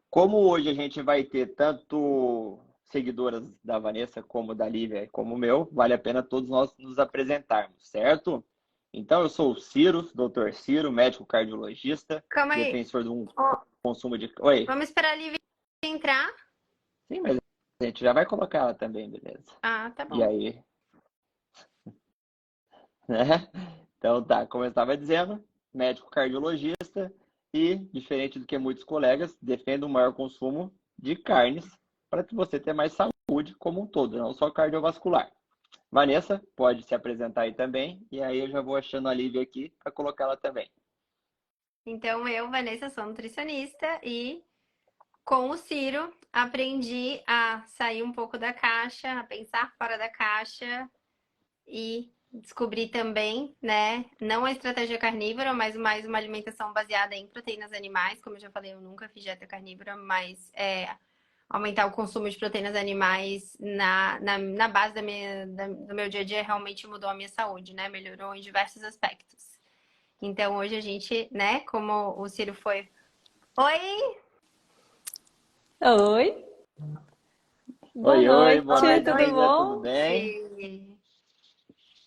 Como hoje a gente vai ter tanto seguidoras da Vanessa como da Lívia como o meu, vale a pena todos nós nos apresentarmos, certo? Então, eu sou o Ciro, doutor Ciro, médico cardiologista, Calma aí. defensor de um Ó, consumo de... Oi? vamos esperar a Lívia entrar. Sim, mas a gente já vai colocar ela também, beleza? Ah, tá E bom. aí, né? Então tá, como eu estava dizendo, médico cardiologista e, diferente do que muitos colegas, defendo o maior consumo de carnes para que você tenha mais saúde como um todo, não só cardiovascular. Vanessa, pode se apresentar aí também, e aí eu já vou achando a Lívia aqui para colocá-la também. Então, eu, Vanessa, sou nutricionista e com o Ciro aprendi a sair um pouco da caixa, a pensar fora da caixa e descobri também, né, não a estratégia carnívora, mas mais uma alimentação baseada em proteínas animais. Como eu já falei, eu nunca fiz dieta carnívora, mas aumentar o consumo de proteínas animais na base do meu dia a dia realmente mudou a minha saúde, né? Melhorou em diversos aspectos. Então hoje a gente, né, como o Ciro foi. Oi! Oi, boa Oi, oi, boa Boa noite, noite, tudo Lívia, tudo bom? bem? noite!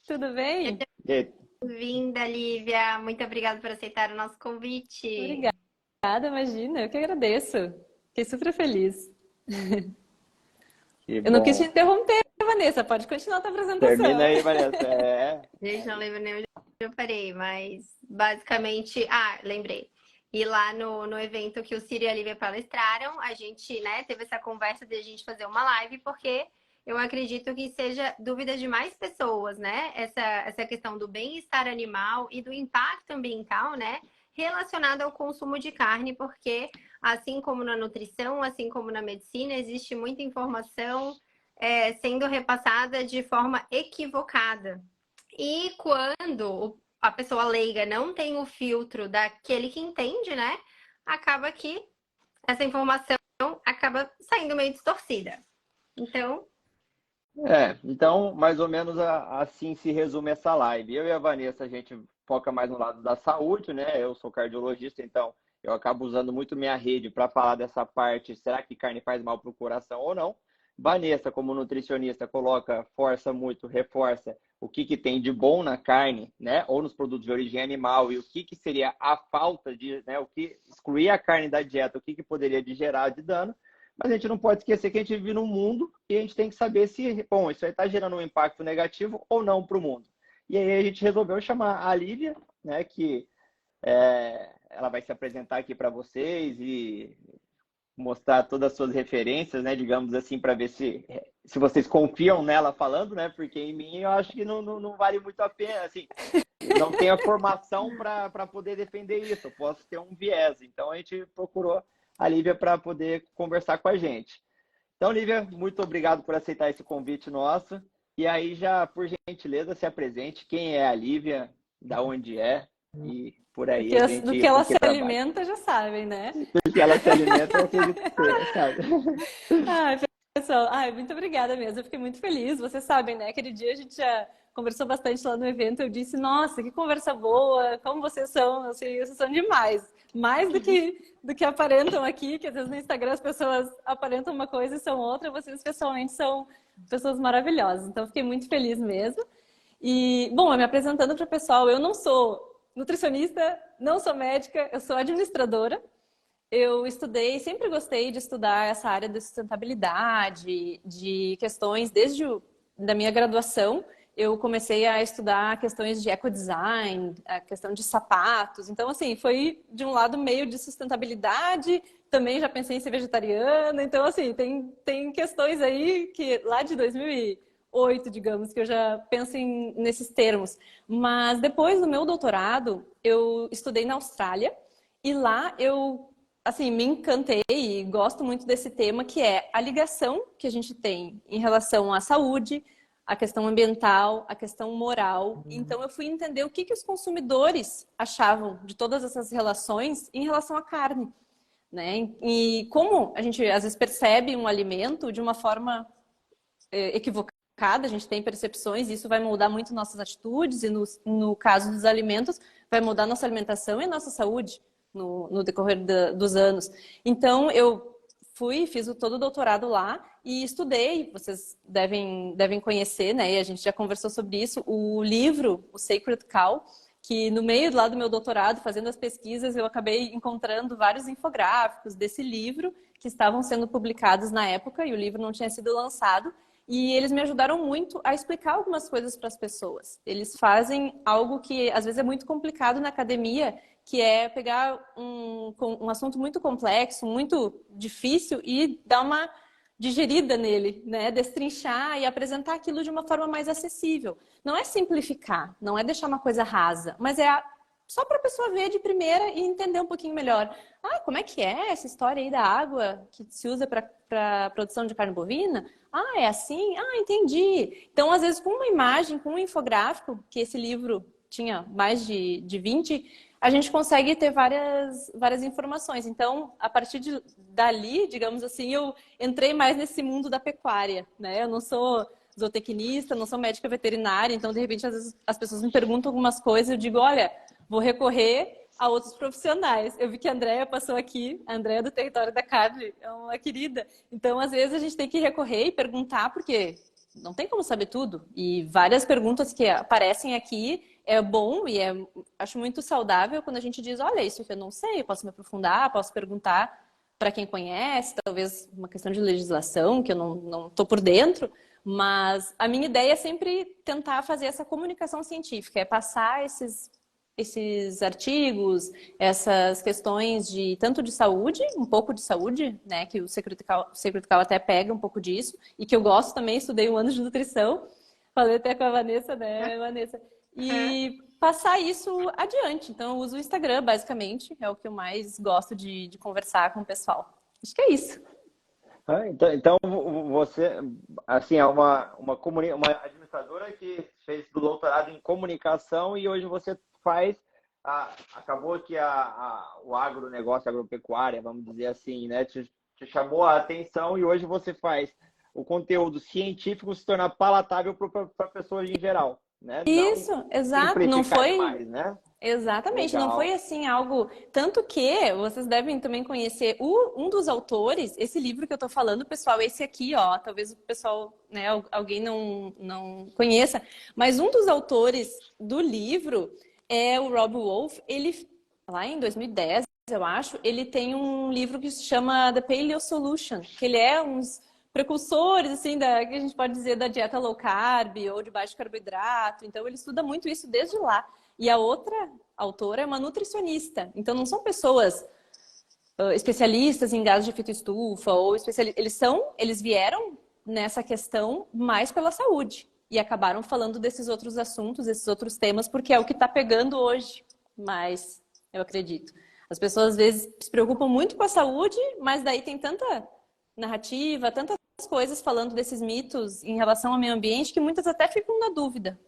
Tudo bem? E aí, Bem-vinda, Lívia. Muito obrigada por aceitar o nosso convite. Obrigada, imagina, eu que agradeço. Fiquei super feliz. que Eu não quis te bom. interromper, Vanessa, pode continuar a tua Termina apresentação. aí, Vanessa. É, Gente, não lembro nem onde eu parei, mas basicamente. Ah, lembrei. E lá no evento que o Ciro e a Lívia palestraram, a gente, né, teve essa conversa de a gente fazer uma live, porque eu acredito que seja dúvida de mais pessoas, né? Essa questão do bem-estar animal e do impacto ambiental, né? Relacionado ao consumo de carne, porque assim como na nutrição, assim como na medicina, existe muita informação sendo repassada de forma equivocada. E quando a pessoa leiga não tem o filtro daquele que entende, né? Acaba que essa informação acaba saindo meio distorcida. Então, então, mais ou menos assim se resume essa live. Eu e a Vanessa, a gente foca mais no lado da saúde, né? Eu sou cardiologista, então eu acabo usando muito minha rede para falar dessa parte, será que carne faz mal para o coração ou não? Vanessa, como nutricionista, coloca, força muito, reforça o que tem de bom na carne, né? Ou nos produtos de origem animal e o que seria a falta de, né? O que excluir a carne da dieta, o que poderia gerar de dano. Mas a gente não pode esquecer que a gente vive num mundo e a gente tem que saber se, bom, isso aí está gerando um impacto negativo ou não para o mundo. E aí a gente resolveu chamar a Lívia, né, que ela vai se apresentar aqui para vocês e mostrar todas as suas referências, né, digamos assim, para ver se vocês confiam nela falando, né, porque em mim eu acho que não vale muito a pena, assim, não tenho a formação para poder defender isso, eu posso ter um viés. Então a gente procurou a Lívia para poder conversar com a gente. Então, Lívia, muito obrigado por aceitar esse convite nosso. E aí, já, por gentileza, se apresente. Quem é a Lívia, da onde é, e por aí a Do gente, que com ela que se trabalha. alimenta, já sabem, né? Do que ela se alimenta, eu acredito que você sabe. Ai, pessoal, muito obrigada mesmo. Eu fiquei muito feliz. Vocês sabem, né? Aquele dia a gente já conversou bastante lá no evento. Eu disse, nossa, que conversa boa, como vocês são, assim, vocês são demais. Mais do que aparentam aqui, que às vezes no Instagram as pessoas aparentam uma coisa e são outra, vocês pessoalmente são pessoas maravilhosas. Então, fiquei muito feliz mesmo. E, bom, me apresentando para o pessoal, eu não sou nutricionista, não sou médica, eu sou administradora. Eu estudei, sempre gostei de estudar essa área da sustentabilidade, de questões da minha graduação. Eu comecei a estudar questões de ecodesign, a questão de sapatos. Então, assim, foi de um lado meio de sustentabilidade, também já pensei em ser vegetariana. Então, assim, tem questões aí que lá de 2008, digamos, que eu já penso nesses termos. Mas depois do meu doutorado, eu estudei na Austrália e lá eu assim, me encantei e gosto muito desse tema, que é a ligação que a gente tem em relação à saúde, à questão ambiental, à questão moral. Então, eu fui entender o que os consumidores achavam de todas essas relações em relação à carne, né? E como a gente, às vezes, percebe um alimento de uma forma equivocada, a gente tem percepções, e isso vai mudar muito nossas atitudes, e no caso dos alimentos, vai mudar nossa alimentação e nossa saúde no decorrer dos anos. Então, eu fiz todo o doutorado lá e estudei, vocês devem conhecer, né? E a gente já conversou sobre isso, o livro, o Sacred Cow, que no meio lá do meu doutorado, fazendo as pesquisas, eu acabei encontrando vários infográficos desse livro que estavam sendo publicados na época e o livro não tinha sido lançado. E eles me ajudaram muito a explicar algumas coisas para as pessoas. Eles fazem algo que às vezes é muito complicado na academia, que é pegar um assunto muito complexo, muito difícil e dar uma digerida nele, né? Destrinchar e apresentar aquilo de uma forma mais acessível. Não é simplificar, não é deixar uma coisa rasa, mas é só para a pessoa ver de primeira e entender um pouquinho melhor. Ah, como é que é essa história aí da água que se usa para produção de carne bovina? Ah, é assim? Ah, entendi. Então, às vezes, com uma imagem, com um infográfico, que esse livro tinha mais de 20, a gente consegue ter várias informações. Então, a partir dali, digamos assim, eu entrei mais nesse mundo da pecuária, né? Eu não sou zootecnista, não sou médica veterinária, então, de repente, às vezes as pessoas me perguntam algumas coisas e eu digo, olha, vou recorrer a outros profissionais. Eu vi que a Andrea passou aqui, a Andrea do Território da Carne, é uma querida. Então, às vezes, a gente tem que recorrer e perguntar, porque não tem como saber tudo. E várias perguntas que aparecem aqui é bom e acho muito saudável quando a gente diz, olha, isso que eu não sei, eu posso me aprofundar, posso perguntar para quem conhece, talvez uma questão de legislação que eu não estou por dentro, mas a minha ideia é sempre tentar fazer essa comunicação científica, é passar esses artigos, essas questões de tanto de saúde, um pouco de saúde, né, que o Sacred Cow até pega um pouco disso, e que eu gosto também, estudei um ano de nutrição, falei até com a Vanessa, né, Vanessa, e passar isso adiante. Então, eu uso o Instagram, basicamente, é o que eu mais gosto de conversar com o pessoal. Acho que é isso. Então você, assim, é uma administradora que fez do doutorado em comunicação e hoje você faz, acabou que o agronegócio, a agropecuária, vamos dizer assim, né, te chamou a atenção e hoje você faz o conteúdo científico se tornar palatável para pessoas em geral, né? Isso, Não exato, não simplificar foi... demais, né? Exatamente, Legal. não foi assim algo... Tanto que vocês devem também conhecer um dos autores, esse livro que eu tô falando, pessoal, esse aqui, ó, talvez o pessoal, né, alguém não conheça, mas um dos autores do livro é o Rob Wolf. Ele, lá em 2010, eu acho, ele tem um livro que se chama The Paleo Solution, que ele é uns precursores, assim, que a gente pode dizer da dieta low carb ou de baixo carboidrato. Então, ele estuda muito isso desde lá. E a outra autora é uma nutricionista. Então, não são pessoas especialistas em gases de efeito estufa ou eles vieram nessa questão mais pela saúde e acabaram falando desses outros assuntos, desses outros temas, porque é o que está pegando hoje. Mas eu acredito. As pessoas às vezes se preocupam muito com a saúde, mas daí tem tanta narrativa, tantas coisas falando desses mitos em relação ao meio ambiente que muitas até ficam na dúvida.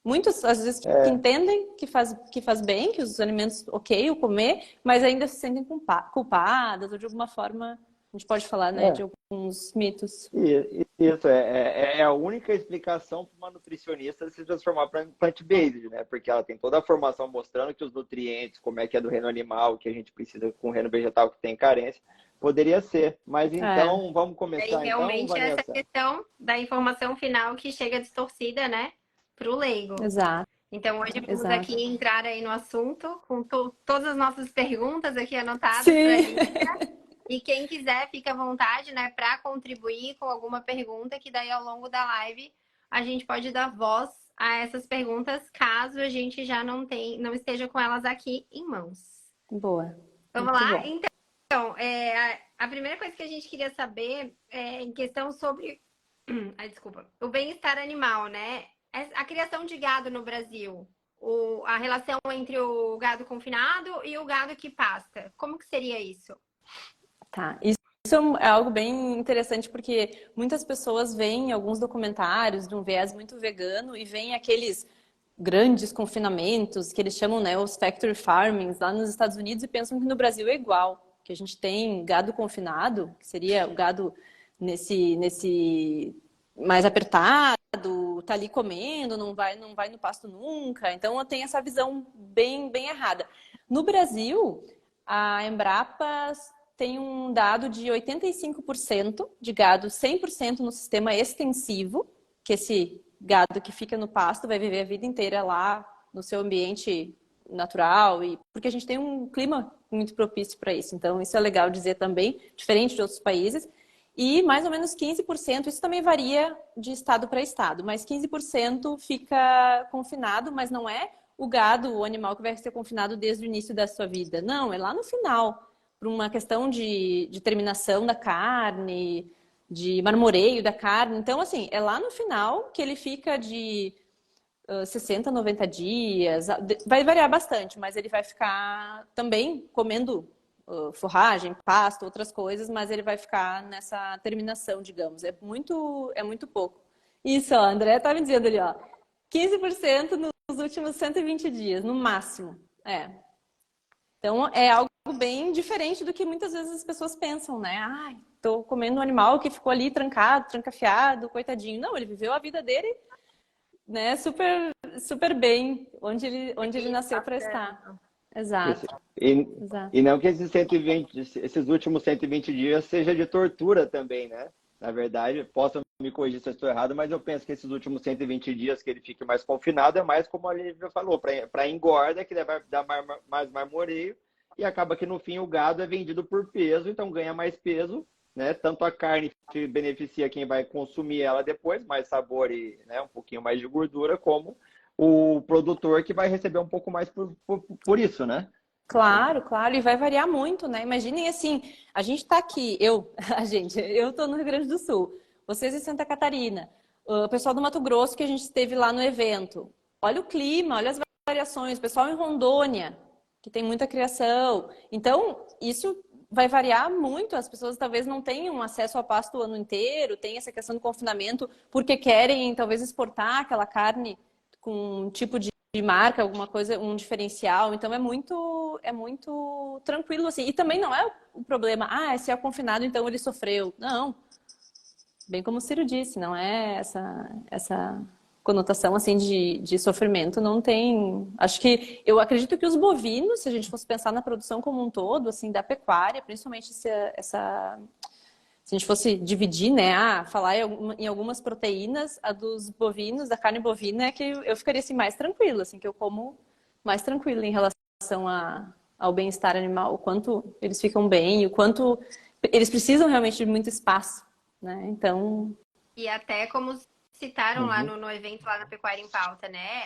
Muitos, às vezes, que entendem que faz bem, que os alimentos, ok, o comer, mas ainda se sentem culpadas, ou de alguma forma, a gente pode falar, né, de alguns mitos. Isso, é a única explicação para uma nutricionista se transformar para plant-based, né? Porque ela tem toda a formação mostrando que os nutrientes, como é que é do reino animal, que a gente precisa com o reino vegetal que tem carência, poderia ser. Mas então, vamos começar realmente então, Vanessa. Essa questão da informação final que chega distorcida, né? Para o leigo. Exato. Então, hoje vamos aqui entrar aí no assunto com todas as nossas perguntas aqui anotadas para a lista. E quem quiser, fica à vontade, né, para contribuir com alguma pergunta, que daí ao longo da live a gente pode dar voz a essas perguntas, caso a gente já não esteja com elas aqui em mãos. Boa. Vamos lá? Então, a primeira coisa que a gente queria saber é em questão sobre o bem-estar animal, né? A criação de gado no Brasil, a relação entre o gado confinado e o gado que pasta. Como que seria isso? Tá, isso é algo bem interessante porque muitas pessoas veem alguns documentários de um viés muito vegano e veem aqueles grandes confinamentos que eles chamam, né, os factory farmings lá nos Estados Unidos e pensam que no Brasil é igual, que a gente tem gado confinado, que seria o gado nesse mais apertado, tá ali comendo, não vai no pasto nunca. Então, eu tenho essa visão bem errada. No Brasil, a Embrapa tem um dado de 85% de gado 100% no sistema extensivo, que esse gado que fica no pasto vai viver a vida inteira lá no seu ambiente natural, e porque a gente tem um clima muito propício para isso. Então, isso é legal dizer também, diferente de outros países. E mais ou menos 15%, isso também varia de estado para estado, mas 15% fica confinado, mas não é o gado, o animal que vai ser confinado desde o início da sua vida. Não, é lá no final, por uma questão de terminação da carne, de marmoreio da carne. Então, assim, é lá no final que ele fica de 60, 90 dias. Vai variar bastante, mas ele vai ficar também comendo forragem, pasto, outras coisas, mas ele vai ficar nessa terminação, digamos. É muito pouco. Isso, ó, a André estava me dizendo ali, ó. 15% nos últimos 120 dias, no máximo. Então, é algo bem diferente do que muitas vezes as pessoas pensam, né? Ai, tô comendo um animal que ficou ali trancado, trancafiado, coitadinho. Não, ele viveu a vida dele, né, super, super bem, onde ele nasceu para estar. Exato. Exato. E não que esses últimos 120 dias seja de tortura também, né? Na verdade, posso me corrigir se eu estou errado, mas eu penso que esses últimos 120 dias que ele fique mais confinado é mais como a Lívia falou, para engorda, que vai dar mais marmoreio, e acaba que no fim o gado é vendido por peso, então ganha mais peso, né? Tanto a carne que beneficia quem vai consumir ela depois, mais sabor e, né, um pouquinho mais de gordura, como o produtor que vai receber um pouco mais por isso, né? Claro, claro, e vai variar muito, né? Imaginem assim, a gente tá aqui, eu tô no Rio Grande do Sul, vocês em Santa Catarina, o pessoal do Mato Grosso que a gente esteve lá no evento. Olha o clima, olha as variações, o pessoal em Rondônia, que tem muita criação. Então, isso vai variar muito, as pessoas talvez não tenham acesso ao pasto o ano inteiro, tem essa questão do confinamento, porque querem talvez exportar aquela carne com um tipo de marca, alguma coisa, um diferencial. Então é muito tranquilo assim. E também não é o problema, se é confinado, então ele sofreu. Não. Bem como o Ciro disse, não é essa conotação assim de sofrimento, não tem. Eu acredito que os bovinos, se a gente fosse pensar na produção como um todo, assim, da pecuária, principalmente se a gente fosse dividir, né, falar em algumas proteínas, a dos bovinos, da carne bovina, é que eu ficaria assim, mais tranquila, assim, que eu como mais tranquila em relação ao bem-estar animal, o quanto eles ficam bem, o quanto eles precisam realmente de muito espaço, né? Então... E até como citaram lá no evento, lá na Pecuária em Pauta, né?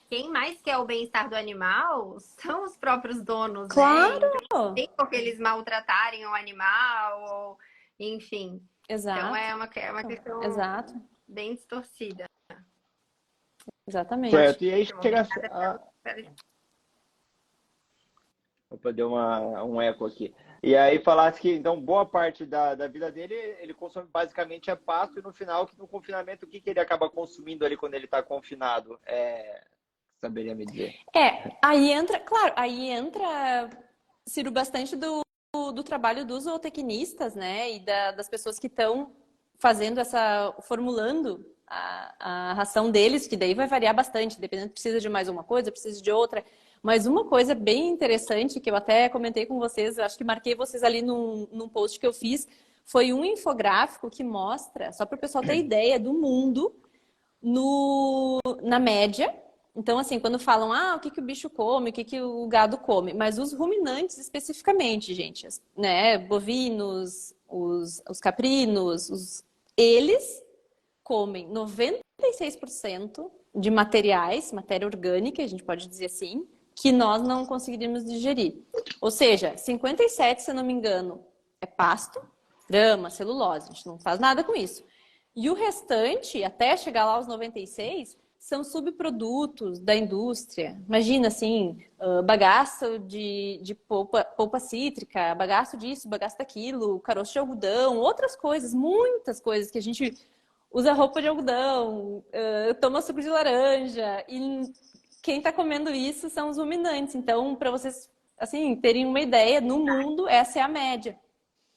Quem mais quer o bem-estar do animal são os próprios donos, claro! Né? Então, não tem por que eles maltratarem o animal, ou, enfim. Exato. Então, é uma questão Exato. bem distorcida. Exatamente. Certo, e aí chega Opa, deu um eco aqui. E aí falasse que, então, boa parte da vida dele, ele consome basicamente pasto, e no final, no confinamento, o que ele acaba consumindo ali quando ele está confinado? Saberia me dizer. Aí entra, Ciro, bastante do trabalho dos zootecnistas, né, e das pessoas que estão fazendo formulando a ração deles, que daí vai variar bastante, dependendo, precisa de mais uma coisa, precisa de outra. Mas uma coisa bem interessante, que eu até comentei com vocês, acho que marquei vocês ali num post que eu fiz, foi um infográfico que mostra, só para o pessoal ter ideia do mundo, na média. Então, assim, quando falam, o que o bicho come, o que o gado come, mas os ruminantes especificamente, gente, né, bovinos, os caprinos, eles comem 96% de matéria orgânica, a gente pode dizer assim, que nós não conseguiríamos digerir. Ou seja, 57%, se eu não me engano, é pasto, grama, celulose, a gente não faz nada com isso. E o restante, até chegar lá aos 96%, são subprodutos da indústria. Imagina, assim, bagaço de polpa cítrica, bagaço disso, bagaço daquilo, caroço de algodão, outras coisas, muitas coisas que a gente usa roupa de algodão, toma suco de laranja, e quem está comendo isso são os ruminantes. Então, para vocês assim, terem uma ideia, no mundo, essa é a média.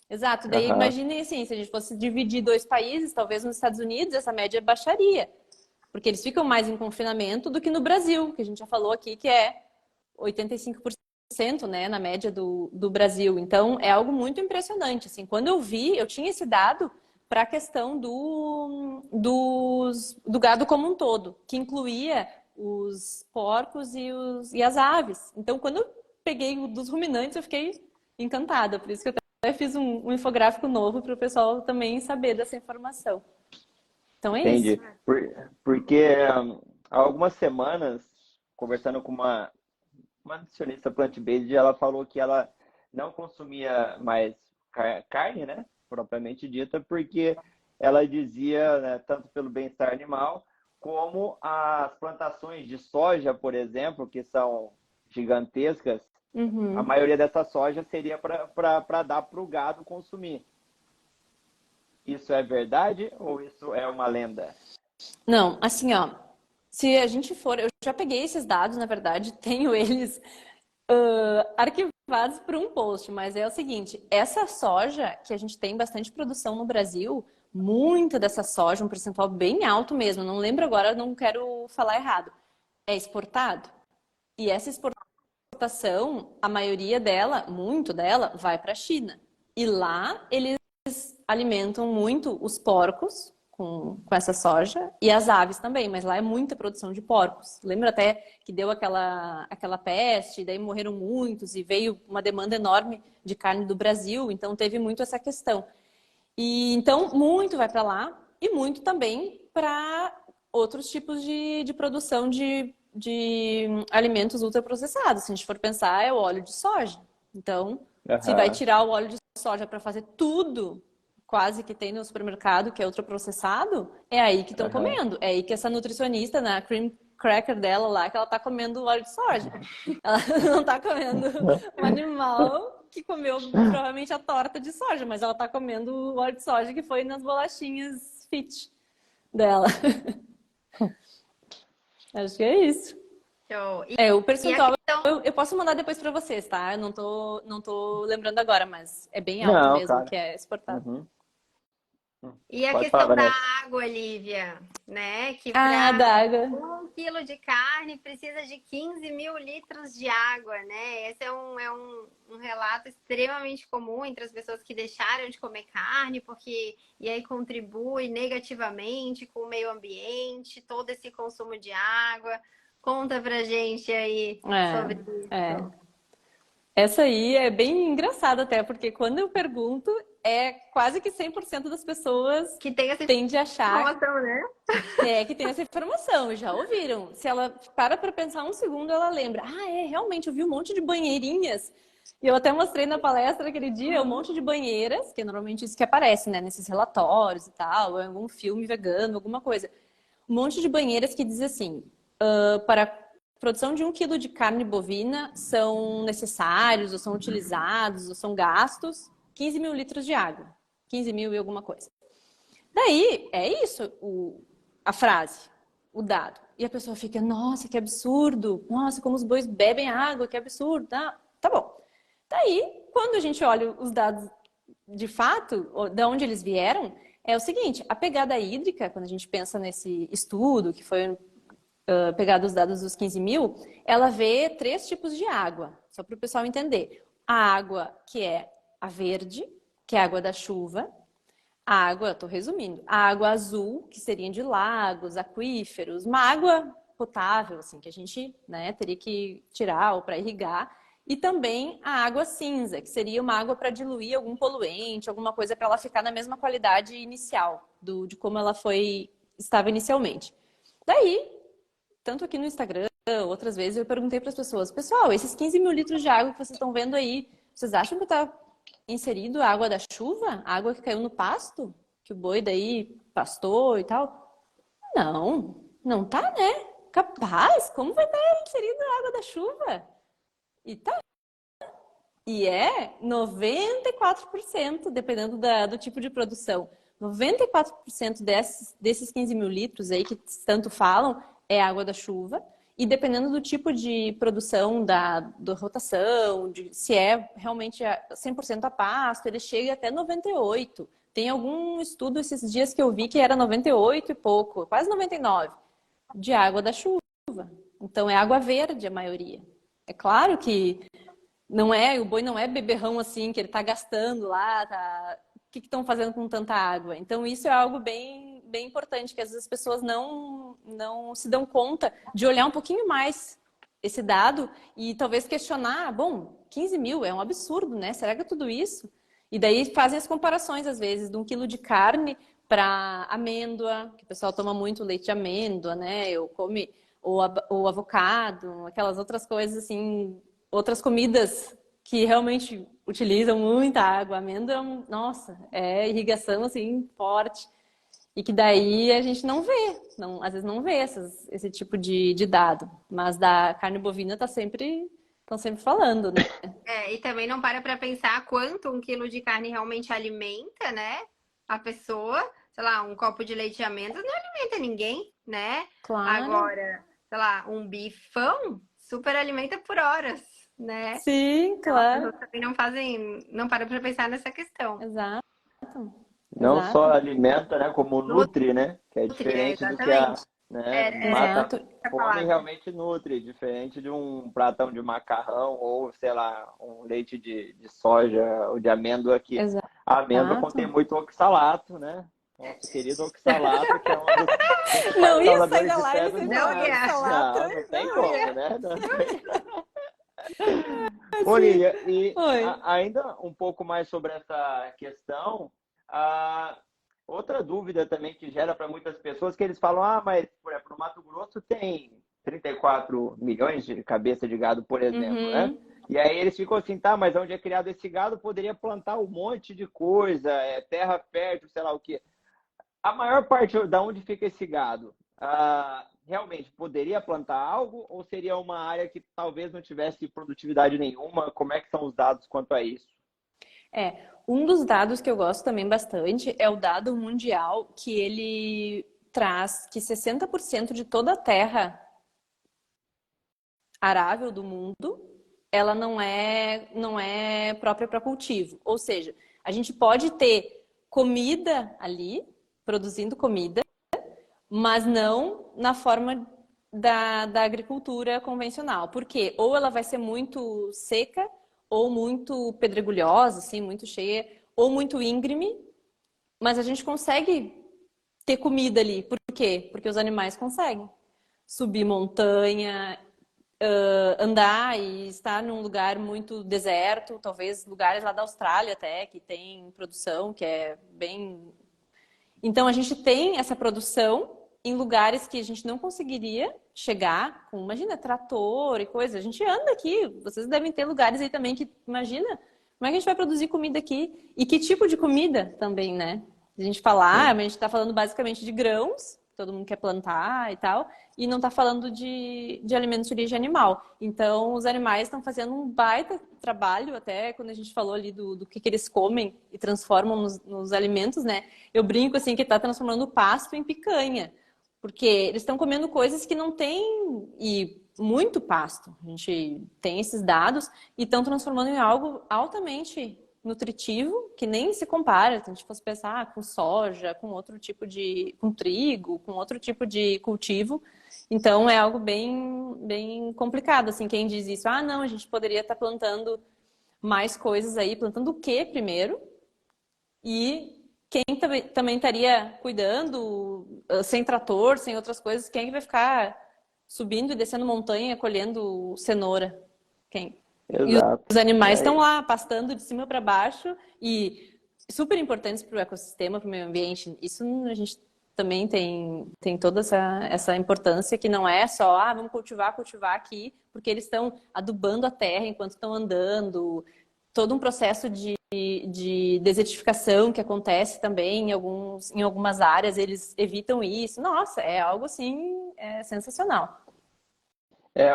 Exato. Daí, imaginem assim, se a gente fosse dividir 2 países, talvez nos Estados Unidos, essa média baixaria. Porque eles ficam mais em confinamento do que no Brasil, que a gente já falou aqui, que é 85% né, na média do Brasil. Então, é algo muito impressionante. Assim, quando eu vi, eu tinha esse dado para a questão do gado como um todo, que incluía os porcos e as aves. Então, quando eu peguei o dos ruminantes, eu fiquei encantada. Por isso que eu até fiz um infográfico novo para o pessoal também saber dessa informação. Então, é isso. Entendi. Porque há algumas semanas, conversando com uma nutricionista plant-based, ela falou que ela não consumia mais carne, né, propriamente dita, porque ela dizia, né, tanto pelo bem-estar animal, como as plantações de soja, por exemplo, que são gigantescas, a maioria dessa soja seria para dar para o gado consumir. Isso é verdade ou isso é uma lenda? Não, assim, ó, se a gente for, eu já peguei esses dados, na verdade, tenho eles arquivados para um post, mas é o seguinte, essa soja, que a gente tem bastante produção no Brasil, muita dessa soja, um percentual bem alto mesmo, não lembro agora, não quero falar errado, é exportado. E essa exportação, a maioria dela, muito dela, vai para a China. E lá eles alimentam muito os porcos com essa soja e as aves também, mas lá é muita produção de porcos. Lembra até que deu aquela peste, daí morreram muitos e veio uma demanda enorme de carne do Brasil, então teve muito essa questão. E então muito vai para lá e muito também para outros tipos de produção de alimentos ultraprocessados. Se a gente for pensar, é o óleo de soja. Então, se vai tirar o óleo de soja para fazer tudo quase que tem no supermercado, que é ultraprocessado, é aí que estão comendo. É aí que essa nutricionista, na cream cracker dela lá, que ela tá comendo óleo de soja. Ela não tá comendo um animal que comeu provavelmente a torta de soja, mas ela tá comendo o óleo de soja que foi nas bolachinhas fit dela. Acho que é isso. Show. O percentual questão... eu posso mandar depois para vocês, tá? Eu não tô lembrando agora, mas é bem alto Não, mesmo, claro. que é exportado. E a Pode questão falar, da Vanessa. água, Lívia, né? Que da água. 1 quilo de carne precisa de 15 mil litros de água, né? Esse é um relato extremamente comum entre as pessoas que deixaram de comer carne, porque e aí contribui negativamente com o meio ambiente, todo esse consumo de água. Conta pra gente aí sobre isso. Essa aí é bem engraçada até, porque quando eu pergunto, é quase que 100% das pessoas Que tem essa tende a achar informação, né? que tem essa informação, já ouviram. Se ela para pensar um segundo, ela lembra. Realmente, eu vi um monte de banheirinhas. E eu até mostrei na palestra aquele dia um monte de banheiras, que é normalmente isso que aparece, né, nesses relatórios e tal, ou em algum filme vegano, alguma coisa. Um monte de banheiras que diz assim, para a produção de 1 quilo de carne bovina são necessários, ou são utilizados, ou são gastos 15 mil litros de água. 15 mil e alguma coisa. Daí, é isso a frase, o dado. E a pessoa fica, nossa, que absurdo. Nossa, como os bois bebem água, que absurdo. Tá bom. Daí, quando a gente olha os dados de fato, de onde eles vieram, é o seguinte, a pegada hídrica, quando a gente pensa nesse estudo, que foi pegado os dados dos 15 mil, ela vê 3 tipos de água, só para o pessoal entender. A água que é a verde, que é a água da chuva. A água, estou resumindo, a água azul, que seriam de lagos, aquíferos, uma água potável, assim, que a gente, né, teria que tirar ou para irrigar. E também a água cinza, que seria uma água para diluir algum poluente, alguma coisa para ela ficar na mesma qualidade inicial, de como ela estava inicialmente. Daí, tanto aqui no Instagram, outras vezes, eu perguntei para as pessoas, pessoal, esses 15 mil litros de água que vocês estão vendo aí, vocês acham que está inserido a água da chuva? A água que caiu no pasto? Que o boi daí pastou e tal? Não tá, né? Capaz? Como vai estar inserido a água da chuva? E tá. E é 94%, dependendo do tipo de produção. 94% desses 15 mil litros aí que tanto falam é água da chuva. E dependendo do tipo de produção, da rotação, se é realmente 100% a pasto, ele chega até 98%. Tem algum estudo esses dias que eu vi que era 98 e pouco, quase 99%, de água da chuva. Então é água verde a maioria. É claro que o boi não é beberrão assim, que ele tá gastando lá, tá... O que estão fazendo com tanta água? Então, isso é algo bem, bem importante, que às vezes as pessoas não se dão conta de olhar um pouquinho mais esse dado e talvez questionar, bom, 15 mil é um absurdo, né? Será que é tudo isso? E daí fazem as comparações, às vezes, de 1 quilo de carne para amêndoa, que o pessoal toma muito leite de amêndoa, né? Ou come o avocado, aquelas outras coisas assim, outras comidas que realmente utilizam muita água. A amêndoa, nossa, é irrigação assim forte. E que daí a gente não vê, às vezes não vê esse tipo de dado. Mas da carne bovina estão sempre falando, né? E também não para pensar quanto 1 quilo de carne realmente alimenta, né? A pessoa, sei lá, um copo de leite de amêndoas não alimenta ninguém, né? Claro. Agora, sei lá, um bifão super alimenta por horas, né? Sim, Então, claro. as pessoas também não param para pensar nessa questão. Exato. Não só alimenta, né, como nutre, né? Que é diferente do que a, exatamente. né, mata Essa fome, palavra. realmente nutre, diferente de um pratão de macarrão ou, sei lá, um leite de soja ou de amêndoa que Exato. a amêndoa contém muito oxalato, né? Nosso querido oxalato, que é um dos principais Não ia sair causadores da de live pedra sem no falar Não de ia. oxalato. Não tem como, né? Não tem. Ô, Lília, e ainda um pouco mais sobre essa questão, outra dúvida também que gera para muitas pessoas, que eles falam, mas, por exemplo, no Mato Grosso tem 34 milhões de cabeça de gado, por exemplo, né? E aí eles ficam assim, tá, mas onde é criado esse gado, poderia plantar um monte de coisa, terra fértil, sei lá o quê. A maior parte da onde fica esse gado, realmente poderia plantar algo ou seria uma área que talvez não tivesse produtividade nenhuma? Como é que são os dados quanto a isso? Um dos dados que eu gosto também bastante é o dado mundial, que ele traz que 60% de toda a terra arável do mundo, ela não é própria para cultivo. Ou seja, a gente pode ter comida ali, produzindo comida, mas não na forma da agricultura convencional. Porque ou ela vai ser muito seca, ou muito pedregulhosa, assim, muito cheia, ou muito íngreme, mas a gente consegue ter comida ali. Por quê? Porque os animais conseguem subir montanha, andar e estar num lugar muito deserto, talvez lugares lá da Austrália até, que tem produção, que é bem... Então, a gente tem essa produção em lugares que a gente não conseguiria chegar com, imagina, trator e coisa. A gente anda aqui, vocês devem ter lugares aí também que, imagina, como é que a gente vai produzir comida aqui? E que tipo de comida também, né? A gente falar, a gente está falando basicamente de grãos, todo mundo quer plantar e tal, e não está falando de alimentos de origem animal. Então, os animais estão fazendo um baita trabalho, até quando a gente falou ali do que eles comem e transformam nos alimentos, né? Eu brinco assim que está transformando o pasto em picanha, porque eles estão comendo coisas que não tem e muito pasto. A gente tem esses dados e estão transformando em algo altamente nutritivo, que nem se compara, se a gente fosse pensar com soja, com outro tipo com trigo, com outro tipo de cultivo. Então é algo bem, bem complicado, assim, quem diz isso, não, a gente poderia estar plantando mais coisas aí, plantando o quê primeiro? E quem também estaria cuidando, sem trator, sem outras coisas, quem é que vai ficar subindo e descendo montanha, colhendo cenoura? Quem? Exato. E os animais estão lá, pastando de cima para baixo e super importantes para o ecossistema, para o meio ambiente. Isso a gente também tem toda essa importância, que não é só, vamos cultivar aqui, porque eles estão adubando a terra enquanto estão andando. Todo um processo de desertificação que acontece também em algumas áreas, eles evitam isso. Nossa, é algo assim, sensacional.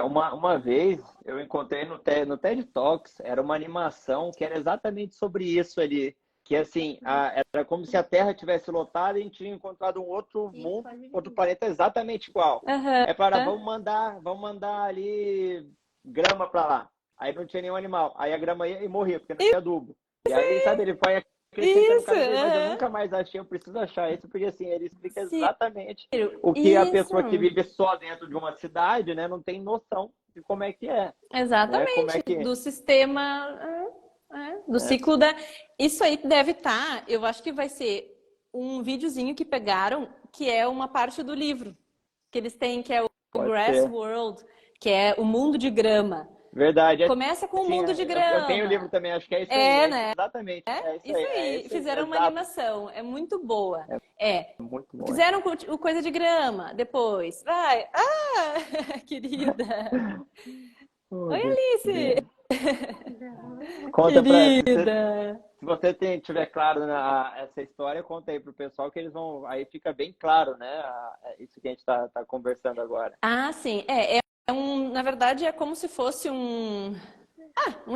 Uma vez eu encontrei no TED Talks, era uma animação que era exatamente sobre isso ali, que assim, era como se a Terra tivesse lotada e a gente tinha encontrado um outro mundo, outro planeta exatamente igual. Vamos mandar ali grama para lá. Aí não tinha nenhum animal. Aí a grama ia e morria, porque não tinha adubo. E aí, sabe, ele foi acrescentando cada vez, mas eu nunca mais achei, eu preciso achar isso, porque assim, ele explica exatamente o que a pessoa que vive só dentro de uma cidade, né, não tem noção de como é que é. Né? Como Exatamente, é que do sistema, do ciclo da... Isso aí deve estar, eu acho que vai ser um videozinho que pegaram, que é uma parte do livro, que eles têm, que é o pode Grass ser. World, que é o mundo de grama. Verdade. Começa com o Assim, mundo de eu tenho o livro grama. também, acho que é isso aí. É, É né? exatamente. É isso Isso aí. É aí. isso aí. Fizeram uma Exato. animação. É muito boa. É. Muito bom. Fizeram o coisa de grama. Depois. Vai. Ah, querida. Oh, Oi, Deus. Alice. Conta pra. Querida. Se você tiver claro essa história, conta aí pro pessoal que eles vão. Aí fica bem claro, né? Isso que a gente tá conversando agora. Ah, sim. Na verdade, é como se fosse um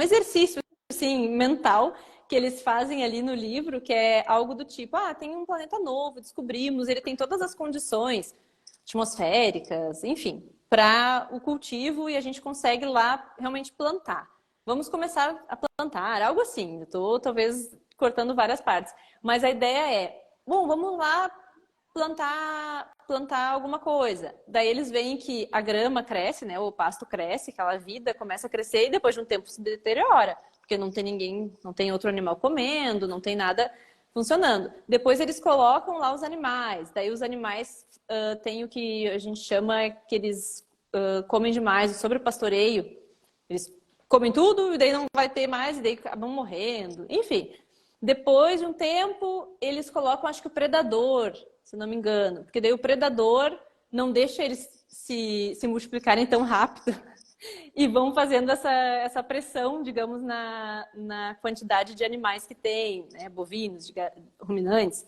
exercício, assim, mental que eles fazem ali no livro, que é algo do tipo, tem um planeta novo, descobrimos, ele tem todas as condições atmosféricas, enfim, para o cultivo e a gente consegue lá realmente plantar. Vamos começar a plantar, algo assim. Eu tô talvez cortando várias partes, mas a ideia é, bom, vamos lá plantar alguma coisa. Daí eles veem que a grama cresce, né? O pasto cresce, aquela vida começa a crescer e depois de um tempo se deteriora, porque não tem ninguém, não tem outro animal comendo, não tem nada funcionando. Depois eles colocam lá os animais. Daí os animais têm o que a gente chama que eles comem demais, o sobrepastoreio. Eles comem tudo e daí não vai ter mais e daí acabam morrendo. Enfim, depois de um tempo eles colocam, acho que o predador, se não me engano, porque daí o predador não deixa eles se multiplicarem tão rápido e vão fazendo essa pressão, digamos, na quantidade de animais que tem, né? Bovinos, ruminantes.